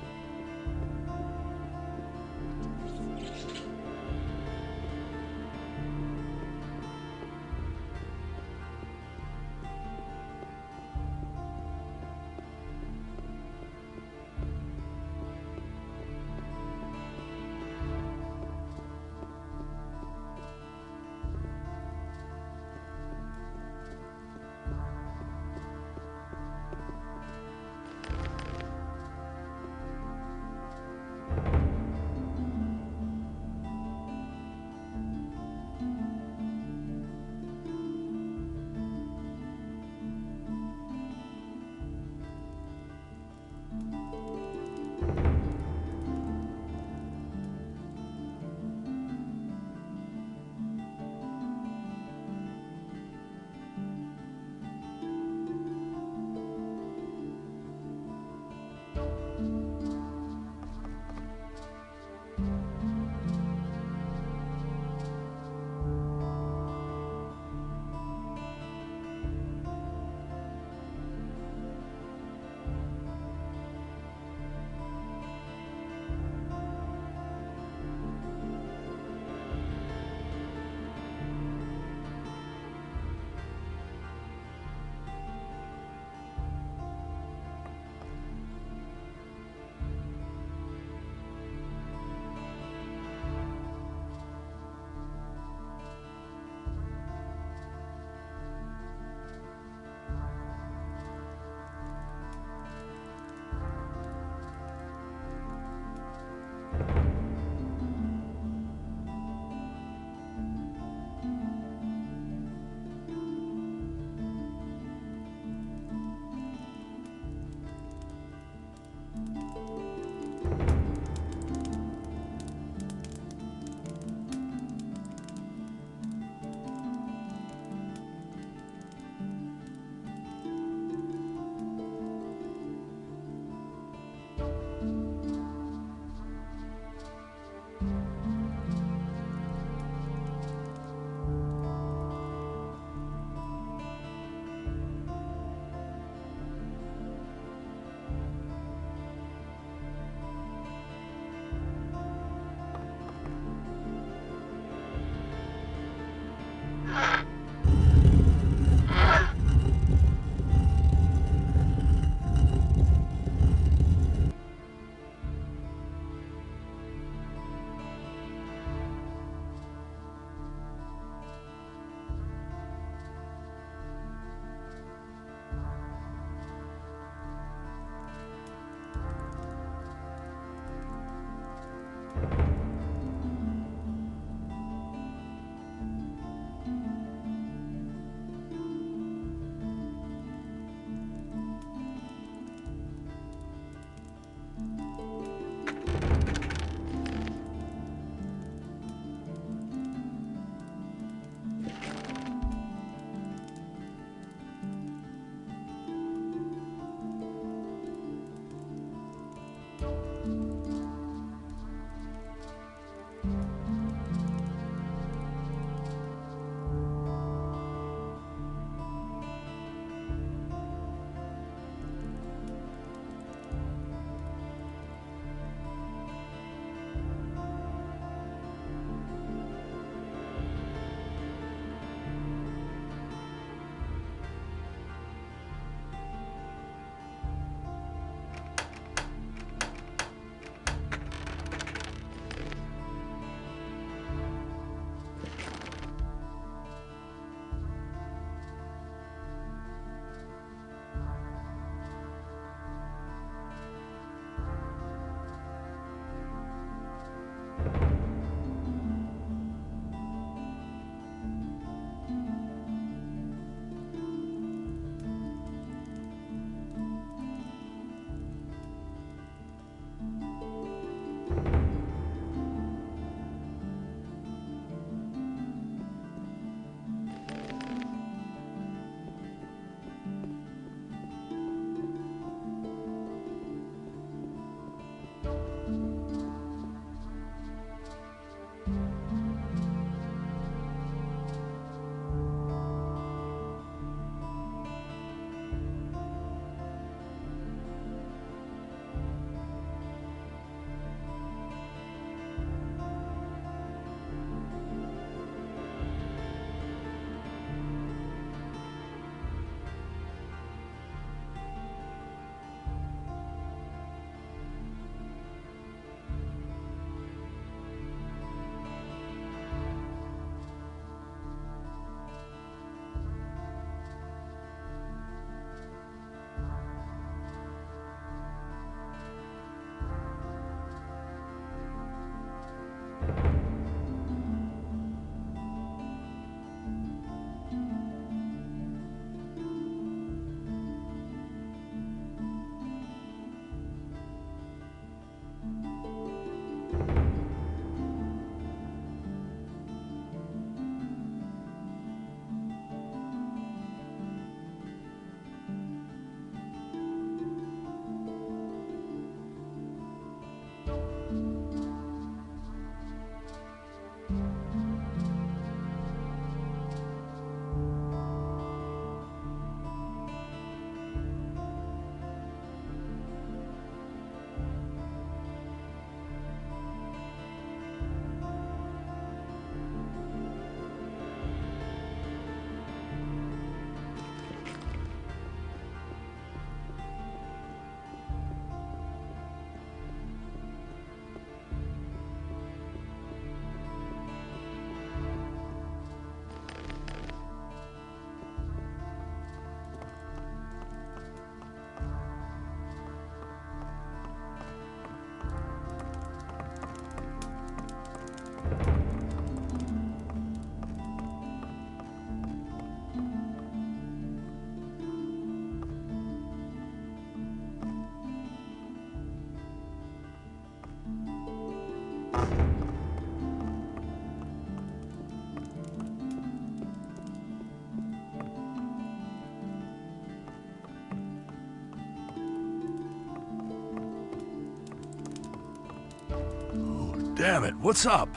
Damn it, what's up?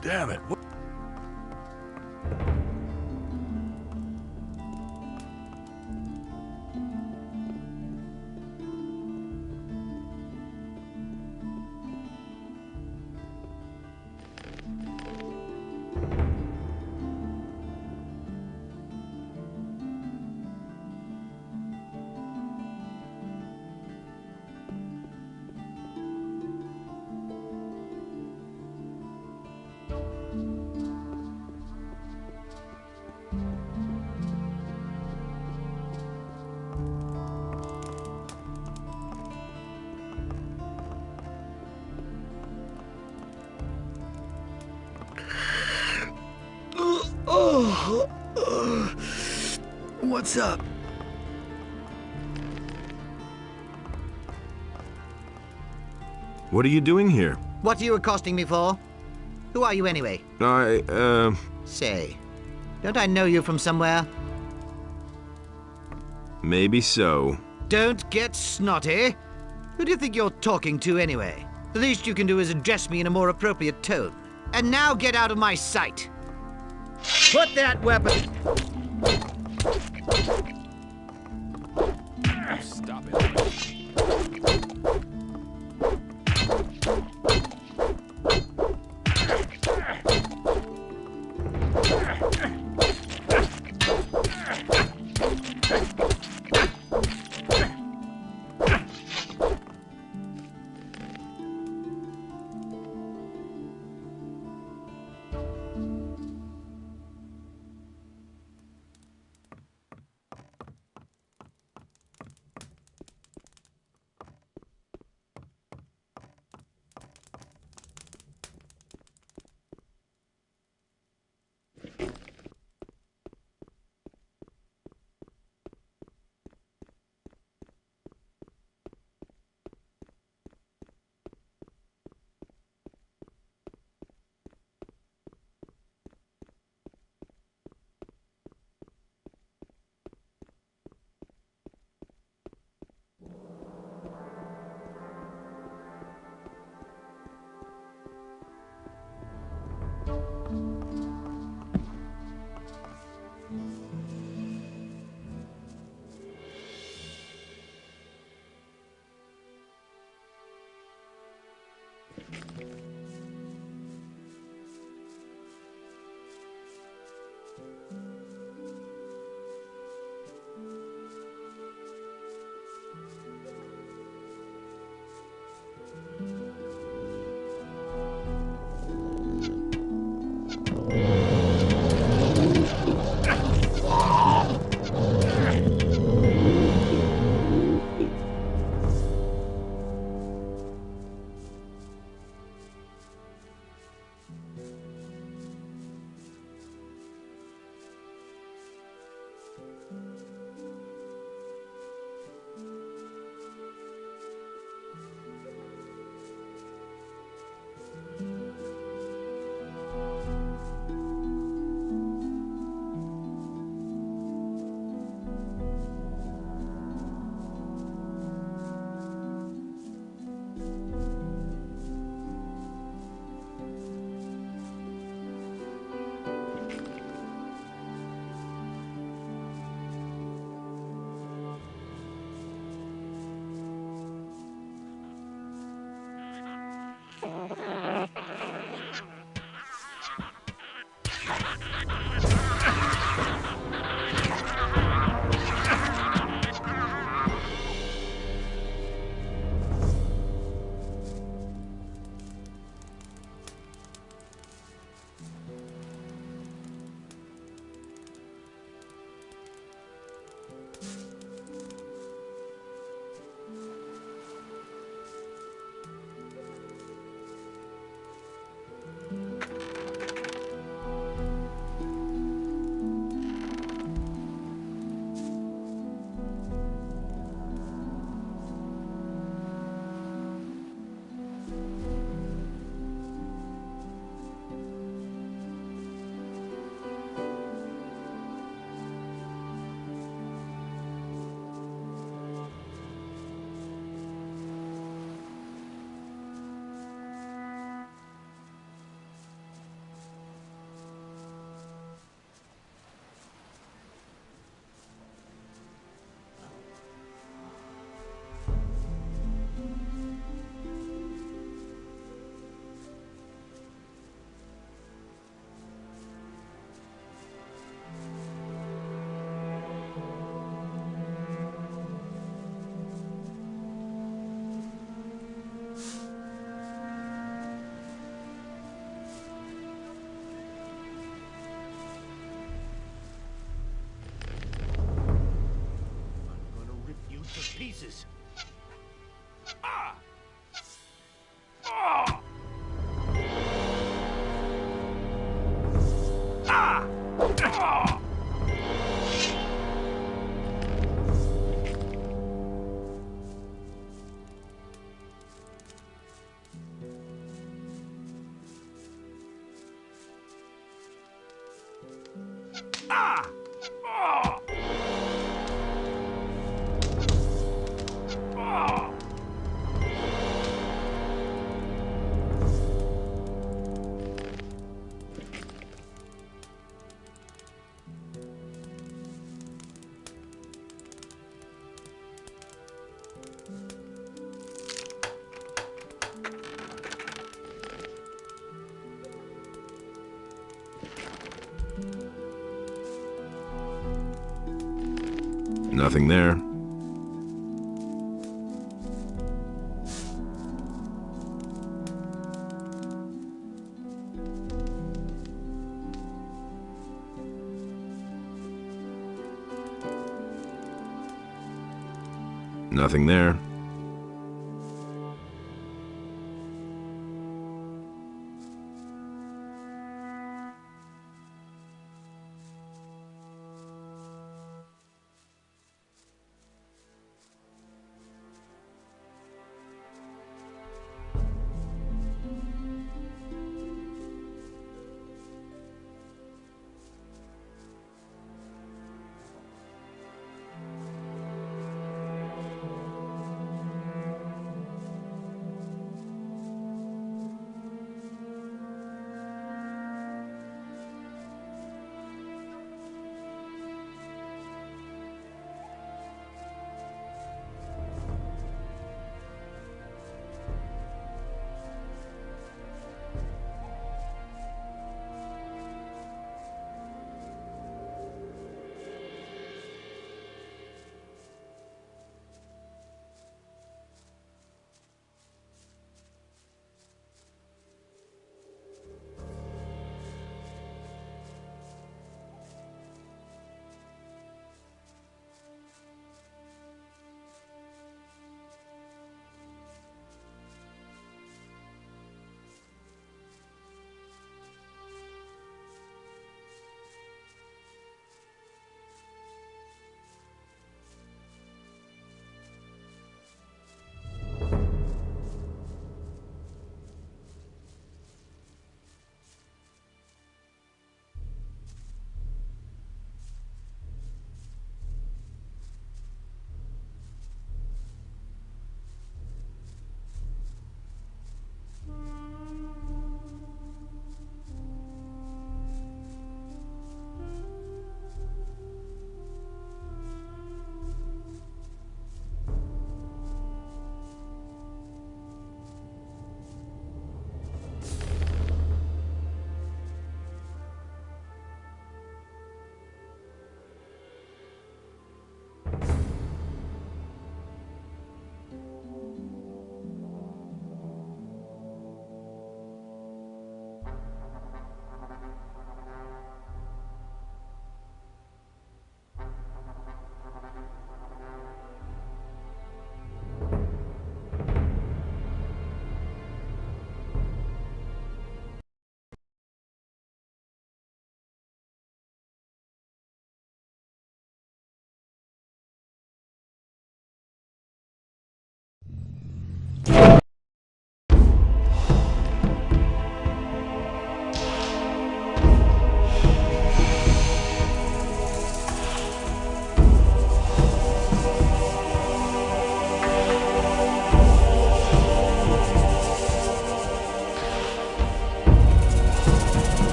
Damn it. What's up? What are you doing here? What are you accosting me for? Who are you anyway? Say, don't I know you from somewhere? Maybe so. Don't get snotty. Who do you think you're talking to anyway? The least you can do is address me in a more appropriate tone. And now get out of my sight. Put that weapon... Stop it. Nothing there. Nothing there.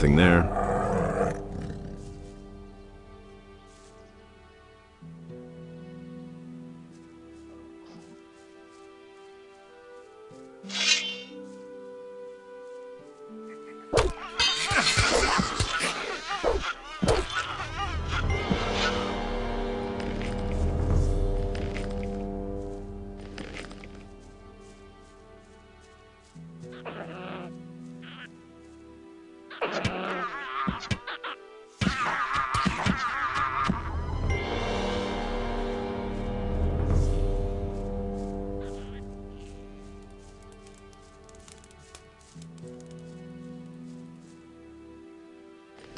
Nothing there.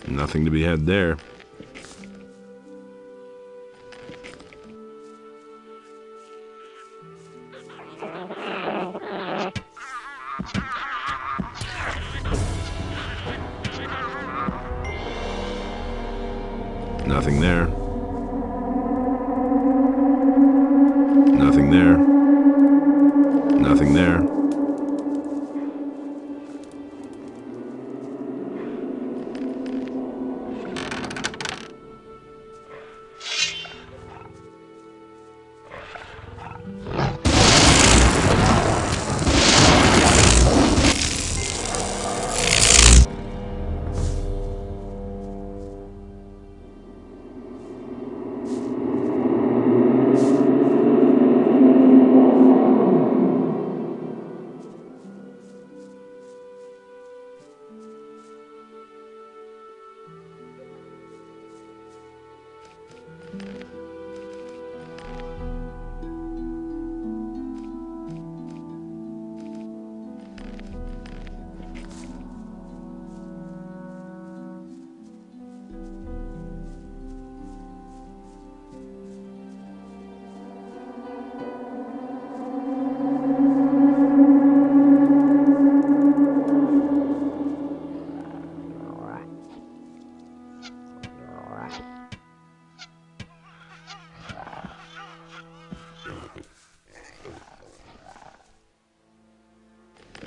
Nothing to be had there. Nothing there. Nothing there. Nothing there.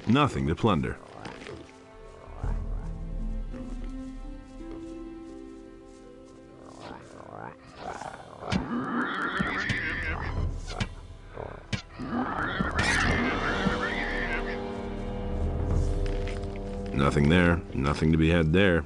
Nothing to plunder. Nothing there. Nothing to be had there.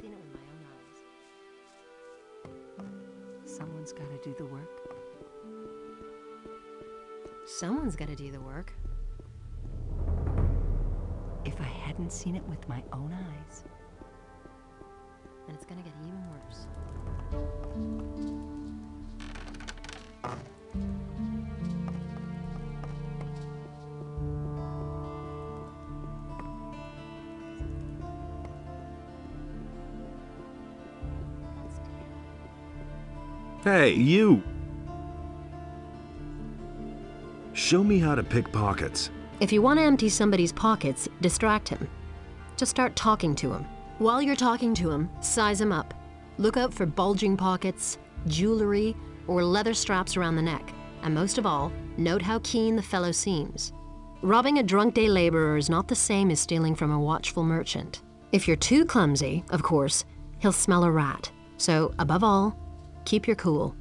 Seen it with my own eyes. Someone's got to do the work. Someone's got to do the work. If I hadn't seen it with my own eyes, It's gonna get even worse. Hey, you! Show me how to pick pockets. If you want to empty somebody's pockets, distract him. Just start talking to him. While you're talking to him, size him up. Look out for bulging pockets, jewelry, or leather straps around the neck. And most of all, note how keen the fellow seems. Robbing a drunk day laborer is not the same as stealing from a watchful merchant. If you're too clumsy, of course, he'll smell a rat. So, above all, keep your cool.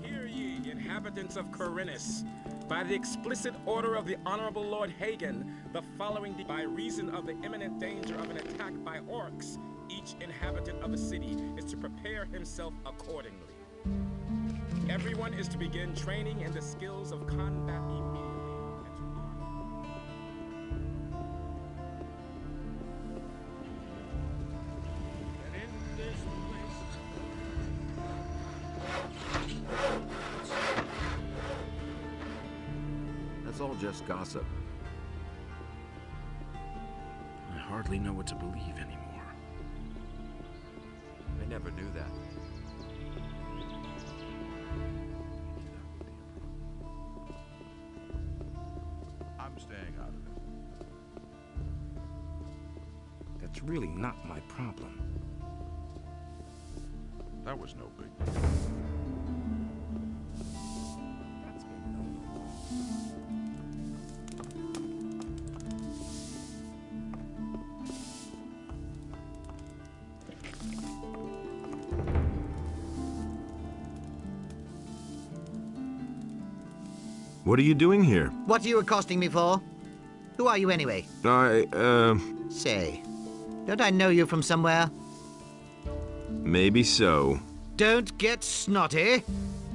Hear ye, inhabitants of Corinus, by the explicit order of the Honorable Lord Hagen, the following by reason of the imminent danger of an attack by orcs, each inhabitant of the city is to prepare himself accordingly. Everyone is to begin training in the skills of combat immediately. And in this That's all just gossip. I hardly know what to believe anymore. I never knew that. I'm staying out of it. That's really not my problem. That was no big deal. What are you doing here? What are you accosting me for? Who are you anyway? Say, don't I know you from somewhere? Maybe so. Don't get snotty.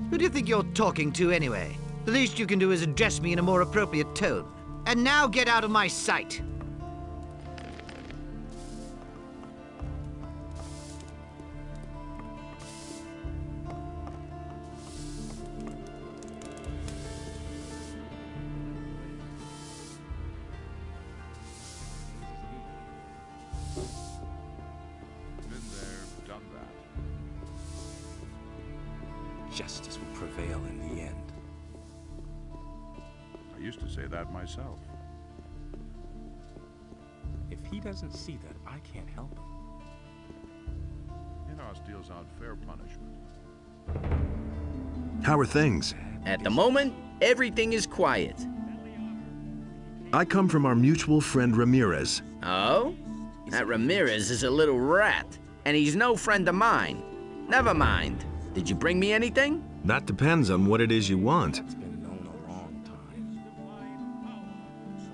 Who do you think you're talking to anyway? The least you can do is address me in a more appropriate tone. And now get out of my sight. Been there, done that. Justice will prevail in the end. I used to say that myself. If he doesn't see that, I can't help him. Inos deals out fair punishment. How are things? At the moment, everything is quiet. I come from our mutual friend Ramirez. Oh? That Ramirez is a little rat, and he's no friend of mine. Never mind. Did you bring me anything? That depends on what it is you want.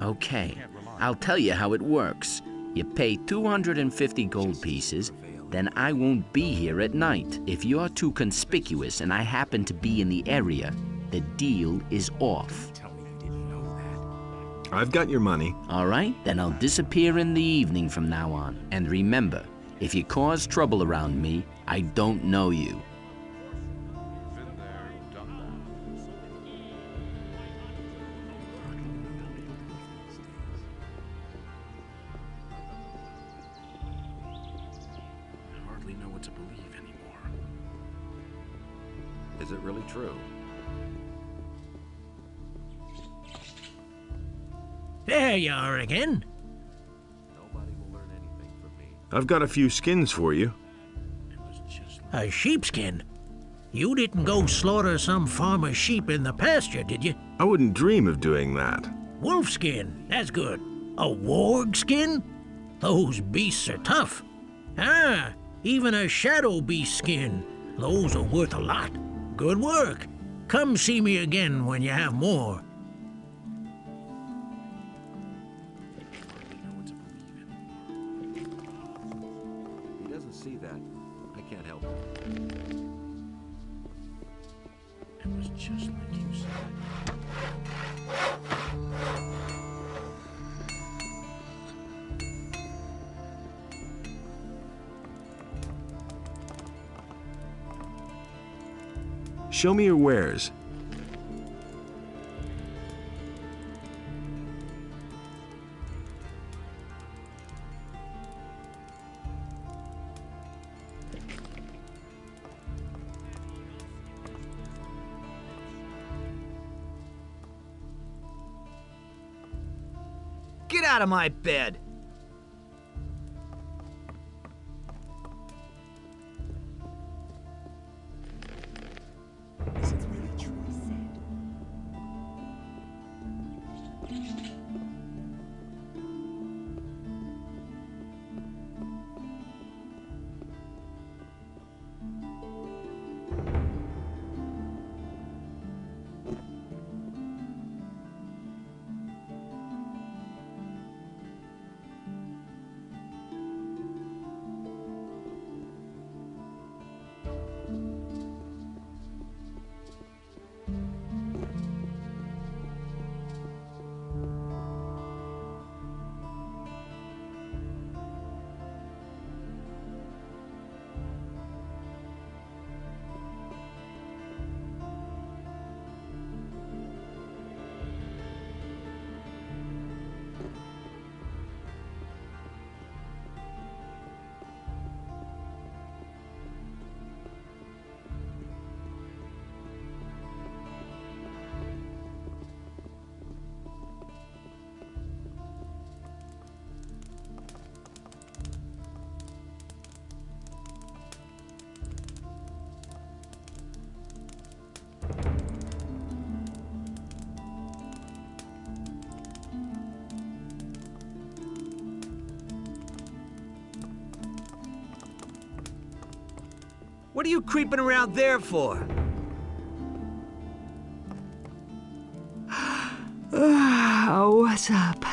Okay, I'll tell you how it works. You pay 250 gold pieces, then I won't be here at night. If you're too conspicuous and I happen to be in the area, the deal is off. I've got your money. All right, then I'll disappear in the evening from now on. And remember, if you cause trouble around me, I don't know you. Been there, done that. I hardly know what to believe anymore. Is it really true? There you are again. Nobody will learn anything from me. I've got a few skins for you. A sheepskin? You didn't go slaughter some farmer's sheep in the pasture, did you? I wouldn't dream of doing that. Wolfskin, that's good. A warg skin? Those beasts are tough. Ah, even a shadow beast skin. Those are worth a lot. Good work. Come see me again when you have more. that. I can't help it. It was just like you said. Show me your wares. Get out of my bed! Is it really true? He said. What are you creeping around there for? What's up?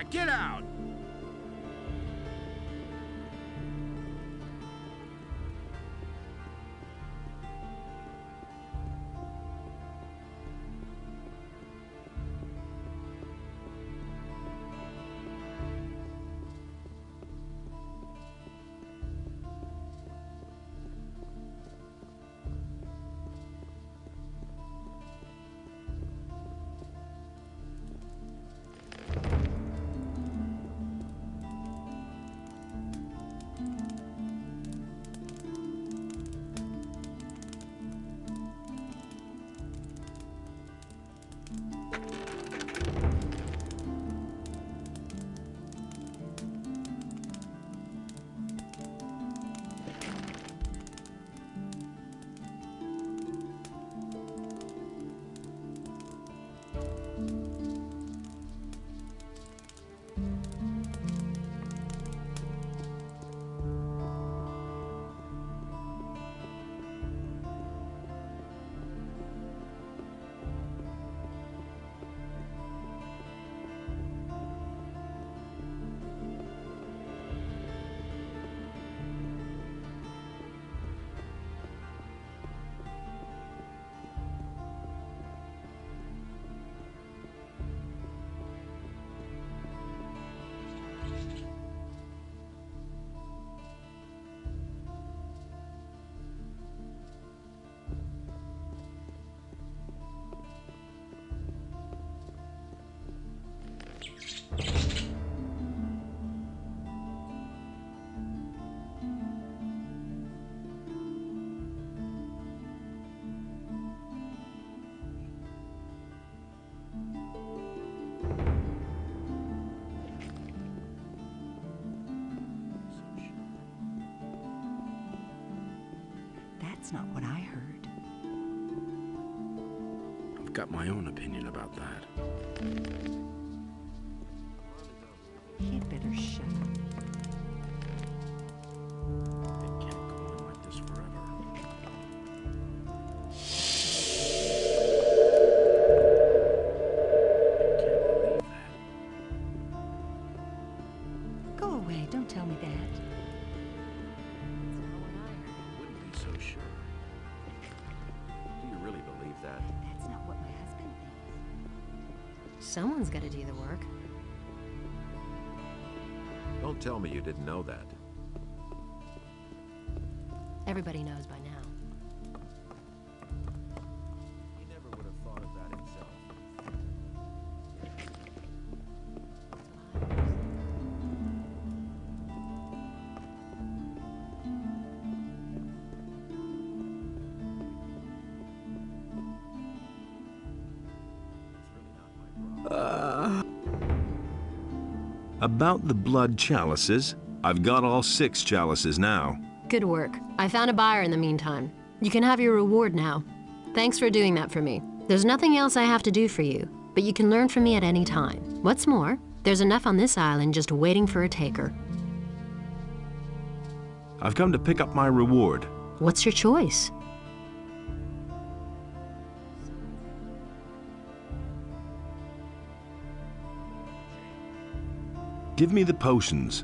get out! That's not what I heard. I've got my own opinion about that. He'd better shut up. It can't go on like this forever. I can't believe that. Go away, don't tell me that. I wouldn't be so sure. Do you really believe that? That's not what my husband thinks. Someone's got to do the work. Don't tell me you didn't know that. Everybody knows by now. He never would have thought of that himself. About the blood chalices, I've got all 6 chalices now. Good work. I found a buyer in the meantime. You can have your reward now. Thanks for doing that for me. There's nothing else I have to do for you, but you can learn from me at any time. What's more, there's enough on this island just waiting for a taker. I've come to pick up my reward. What's your choice? Give me the potions.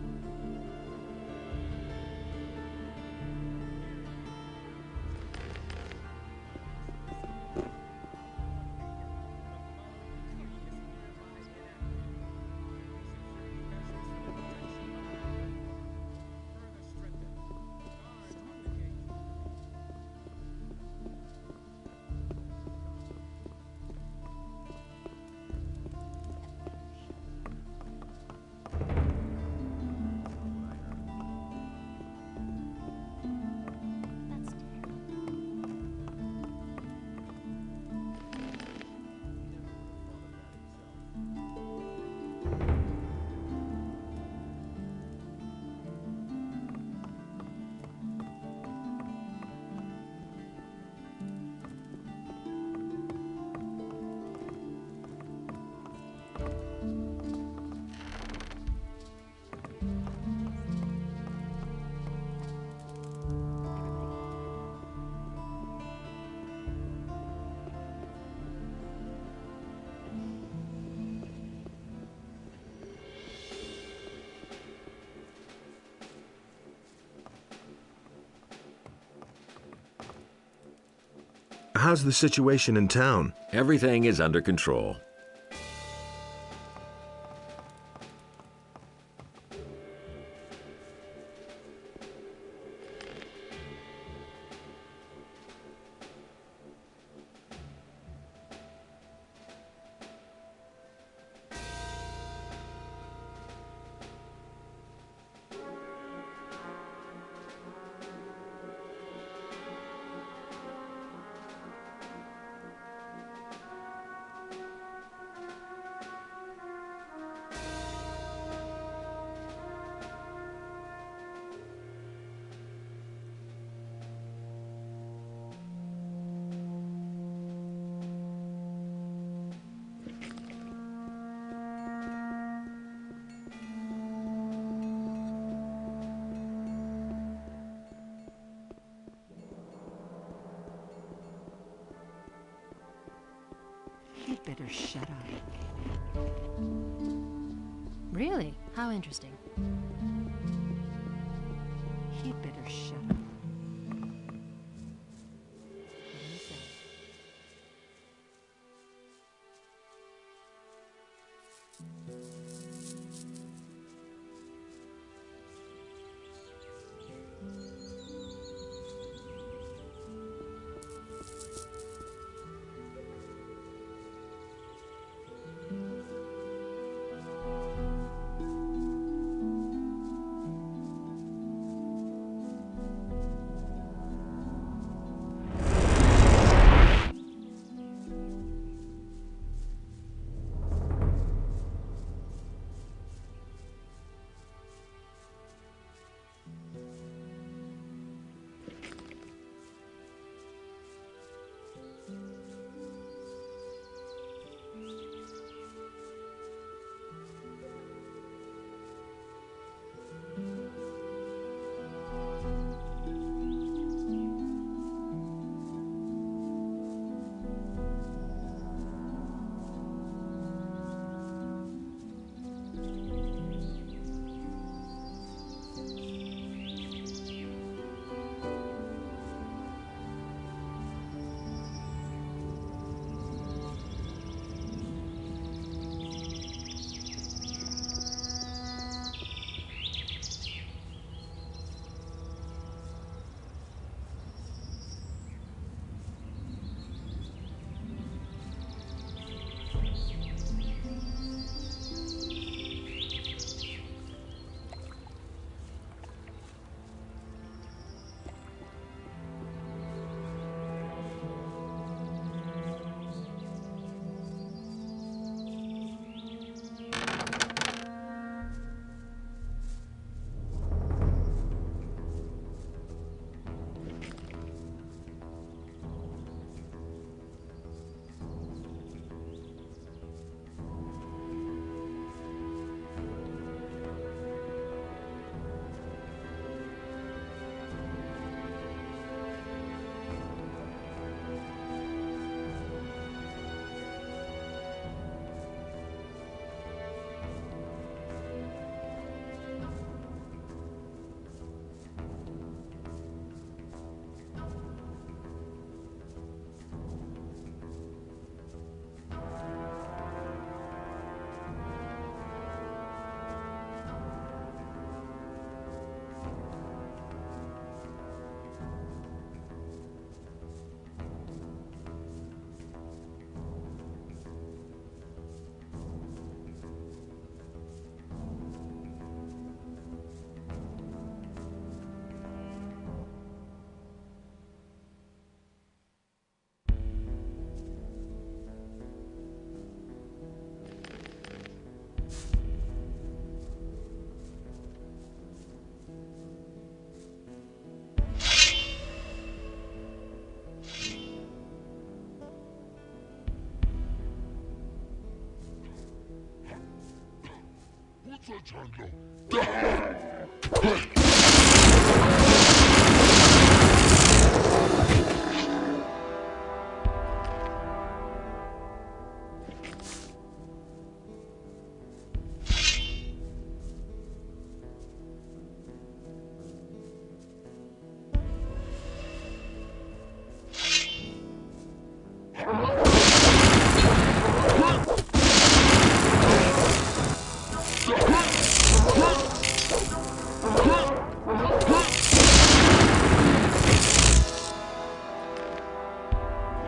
How's the situation in town? Everything is under control. You better shut up. Really? How interesting. You better shut up.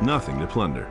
nothing to plunder.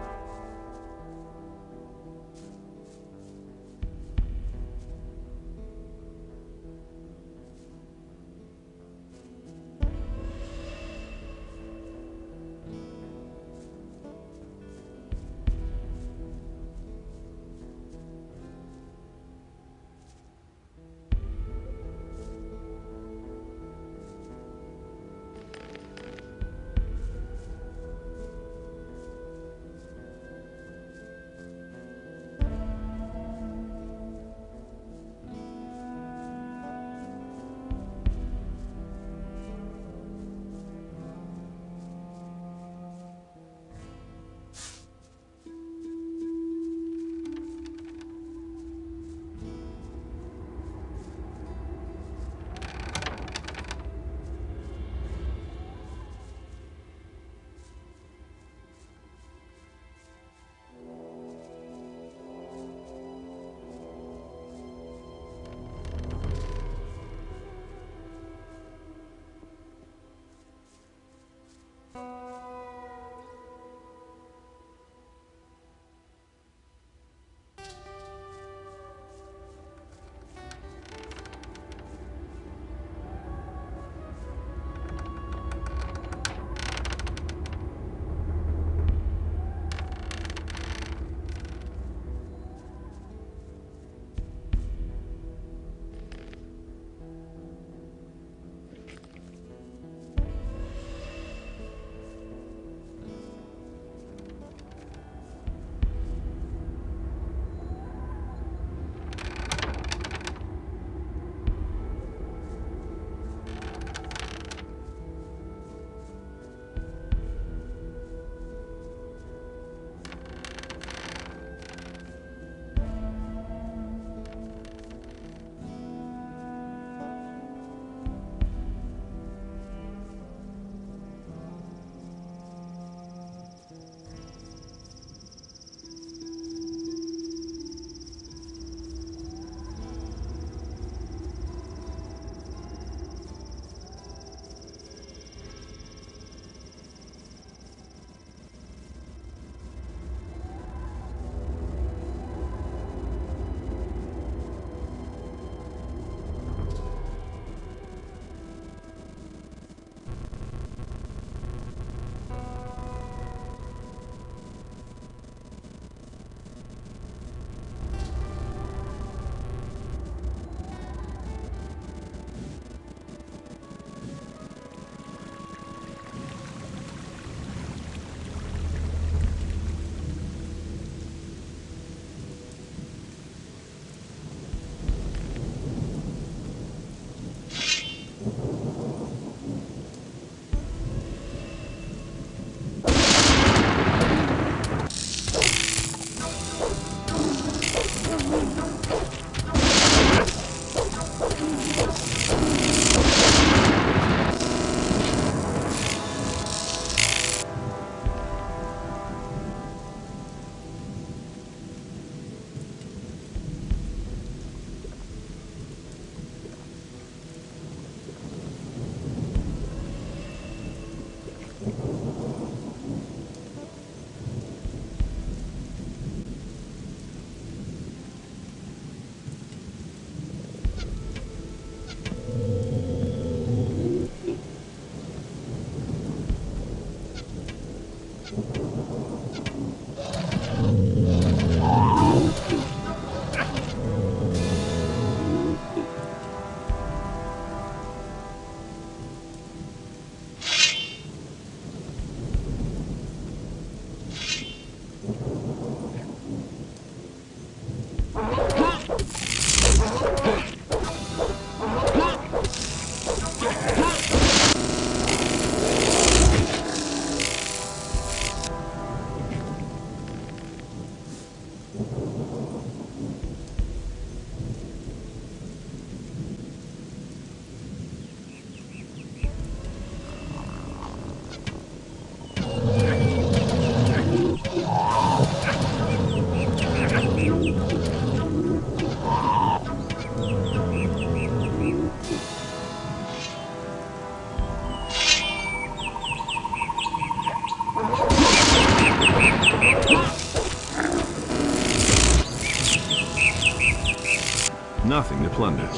nothing to plunder.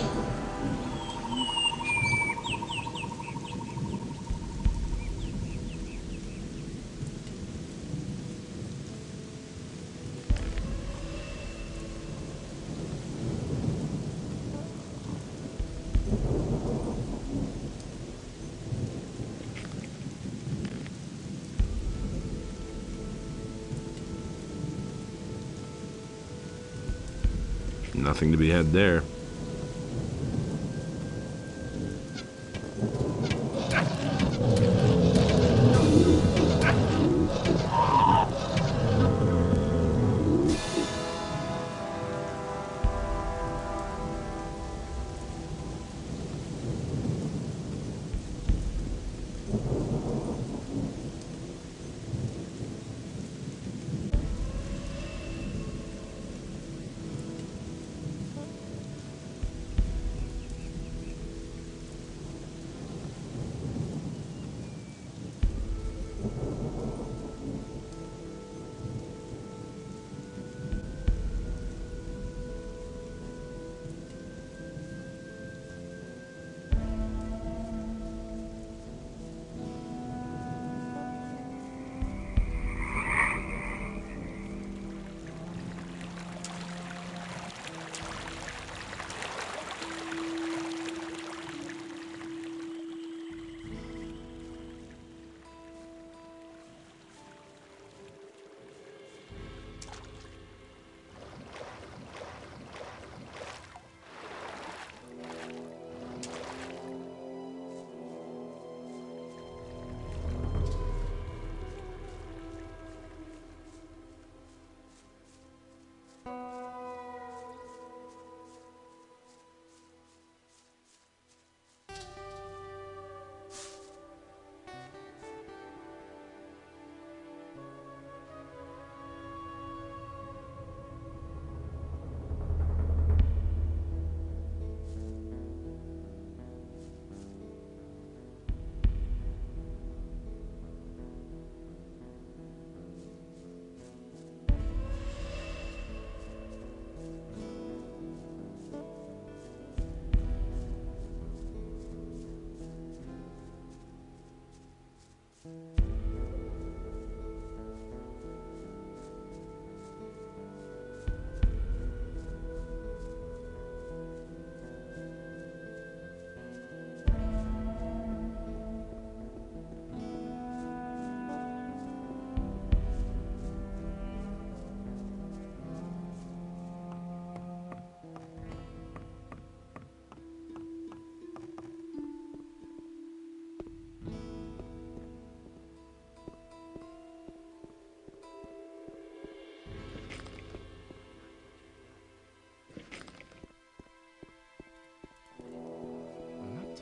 Nothing to be had there.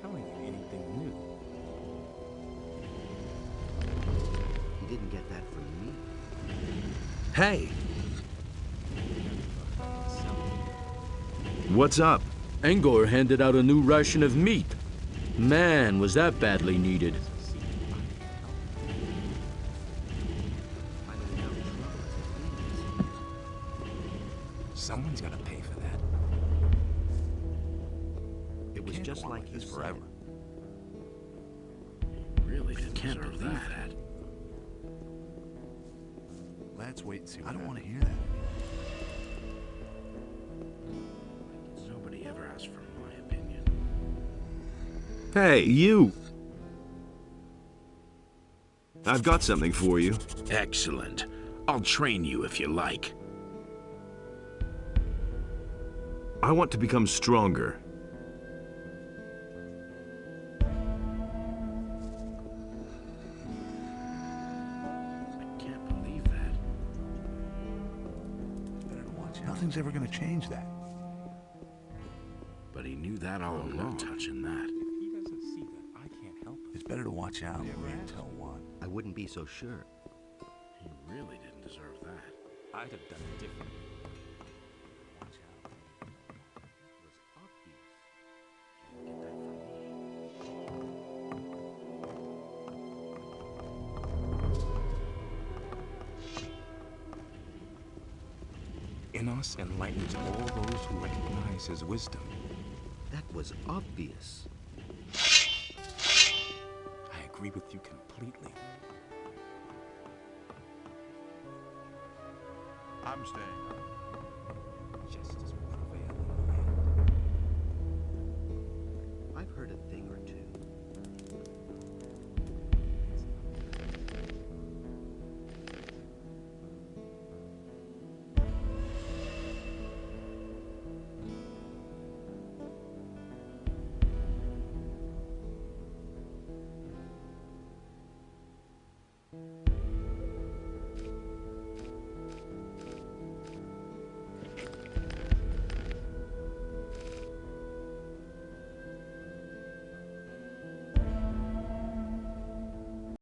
Telling you anything new. He didn't get that from me. Hey! What's up? Angor handed out a new ration of meat. Man, was that badly needed. Someone's gotta pay for that. It was just like this you forever. Really can't believe that. Let's wait and see. I don't want to hear that. Nobody ever asked for my opinion. Hey, you! I've got something for you. Excellent. I'll train you if you like. I want to become stronger. Nothing's ever going to change that. But he knew that all along. Not touching that. If he doesn't see that, I can't help it. It's better to watch out than tell what. I wouldn't be so sure. He really didn't deserve that. I'd have done it differently. Watch out. It was obvious. Get that from me. in us enlightens all those who recognize his wisdom. That was obvious. I agree with you completely. I'm staying. Justice will prevail in the end. I've heard a thing or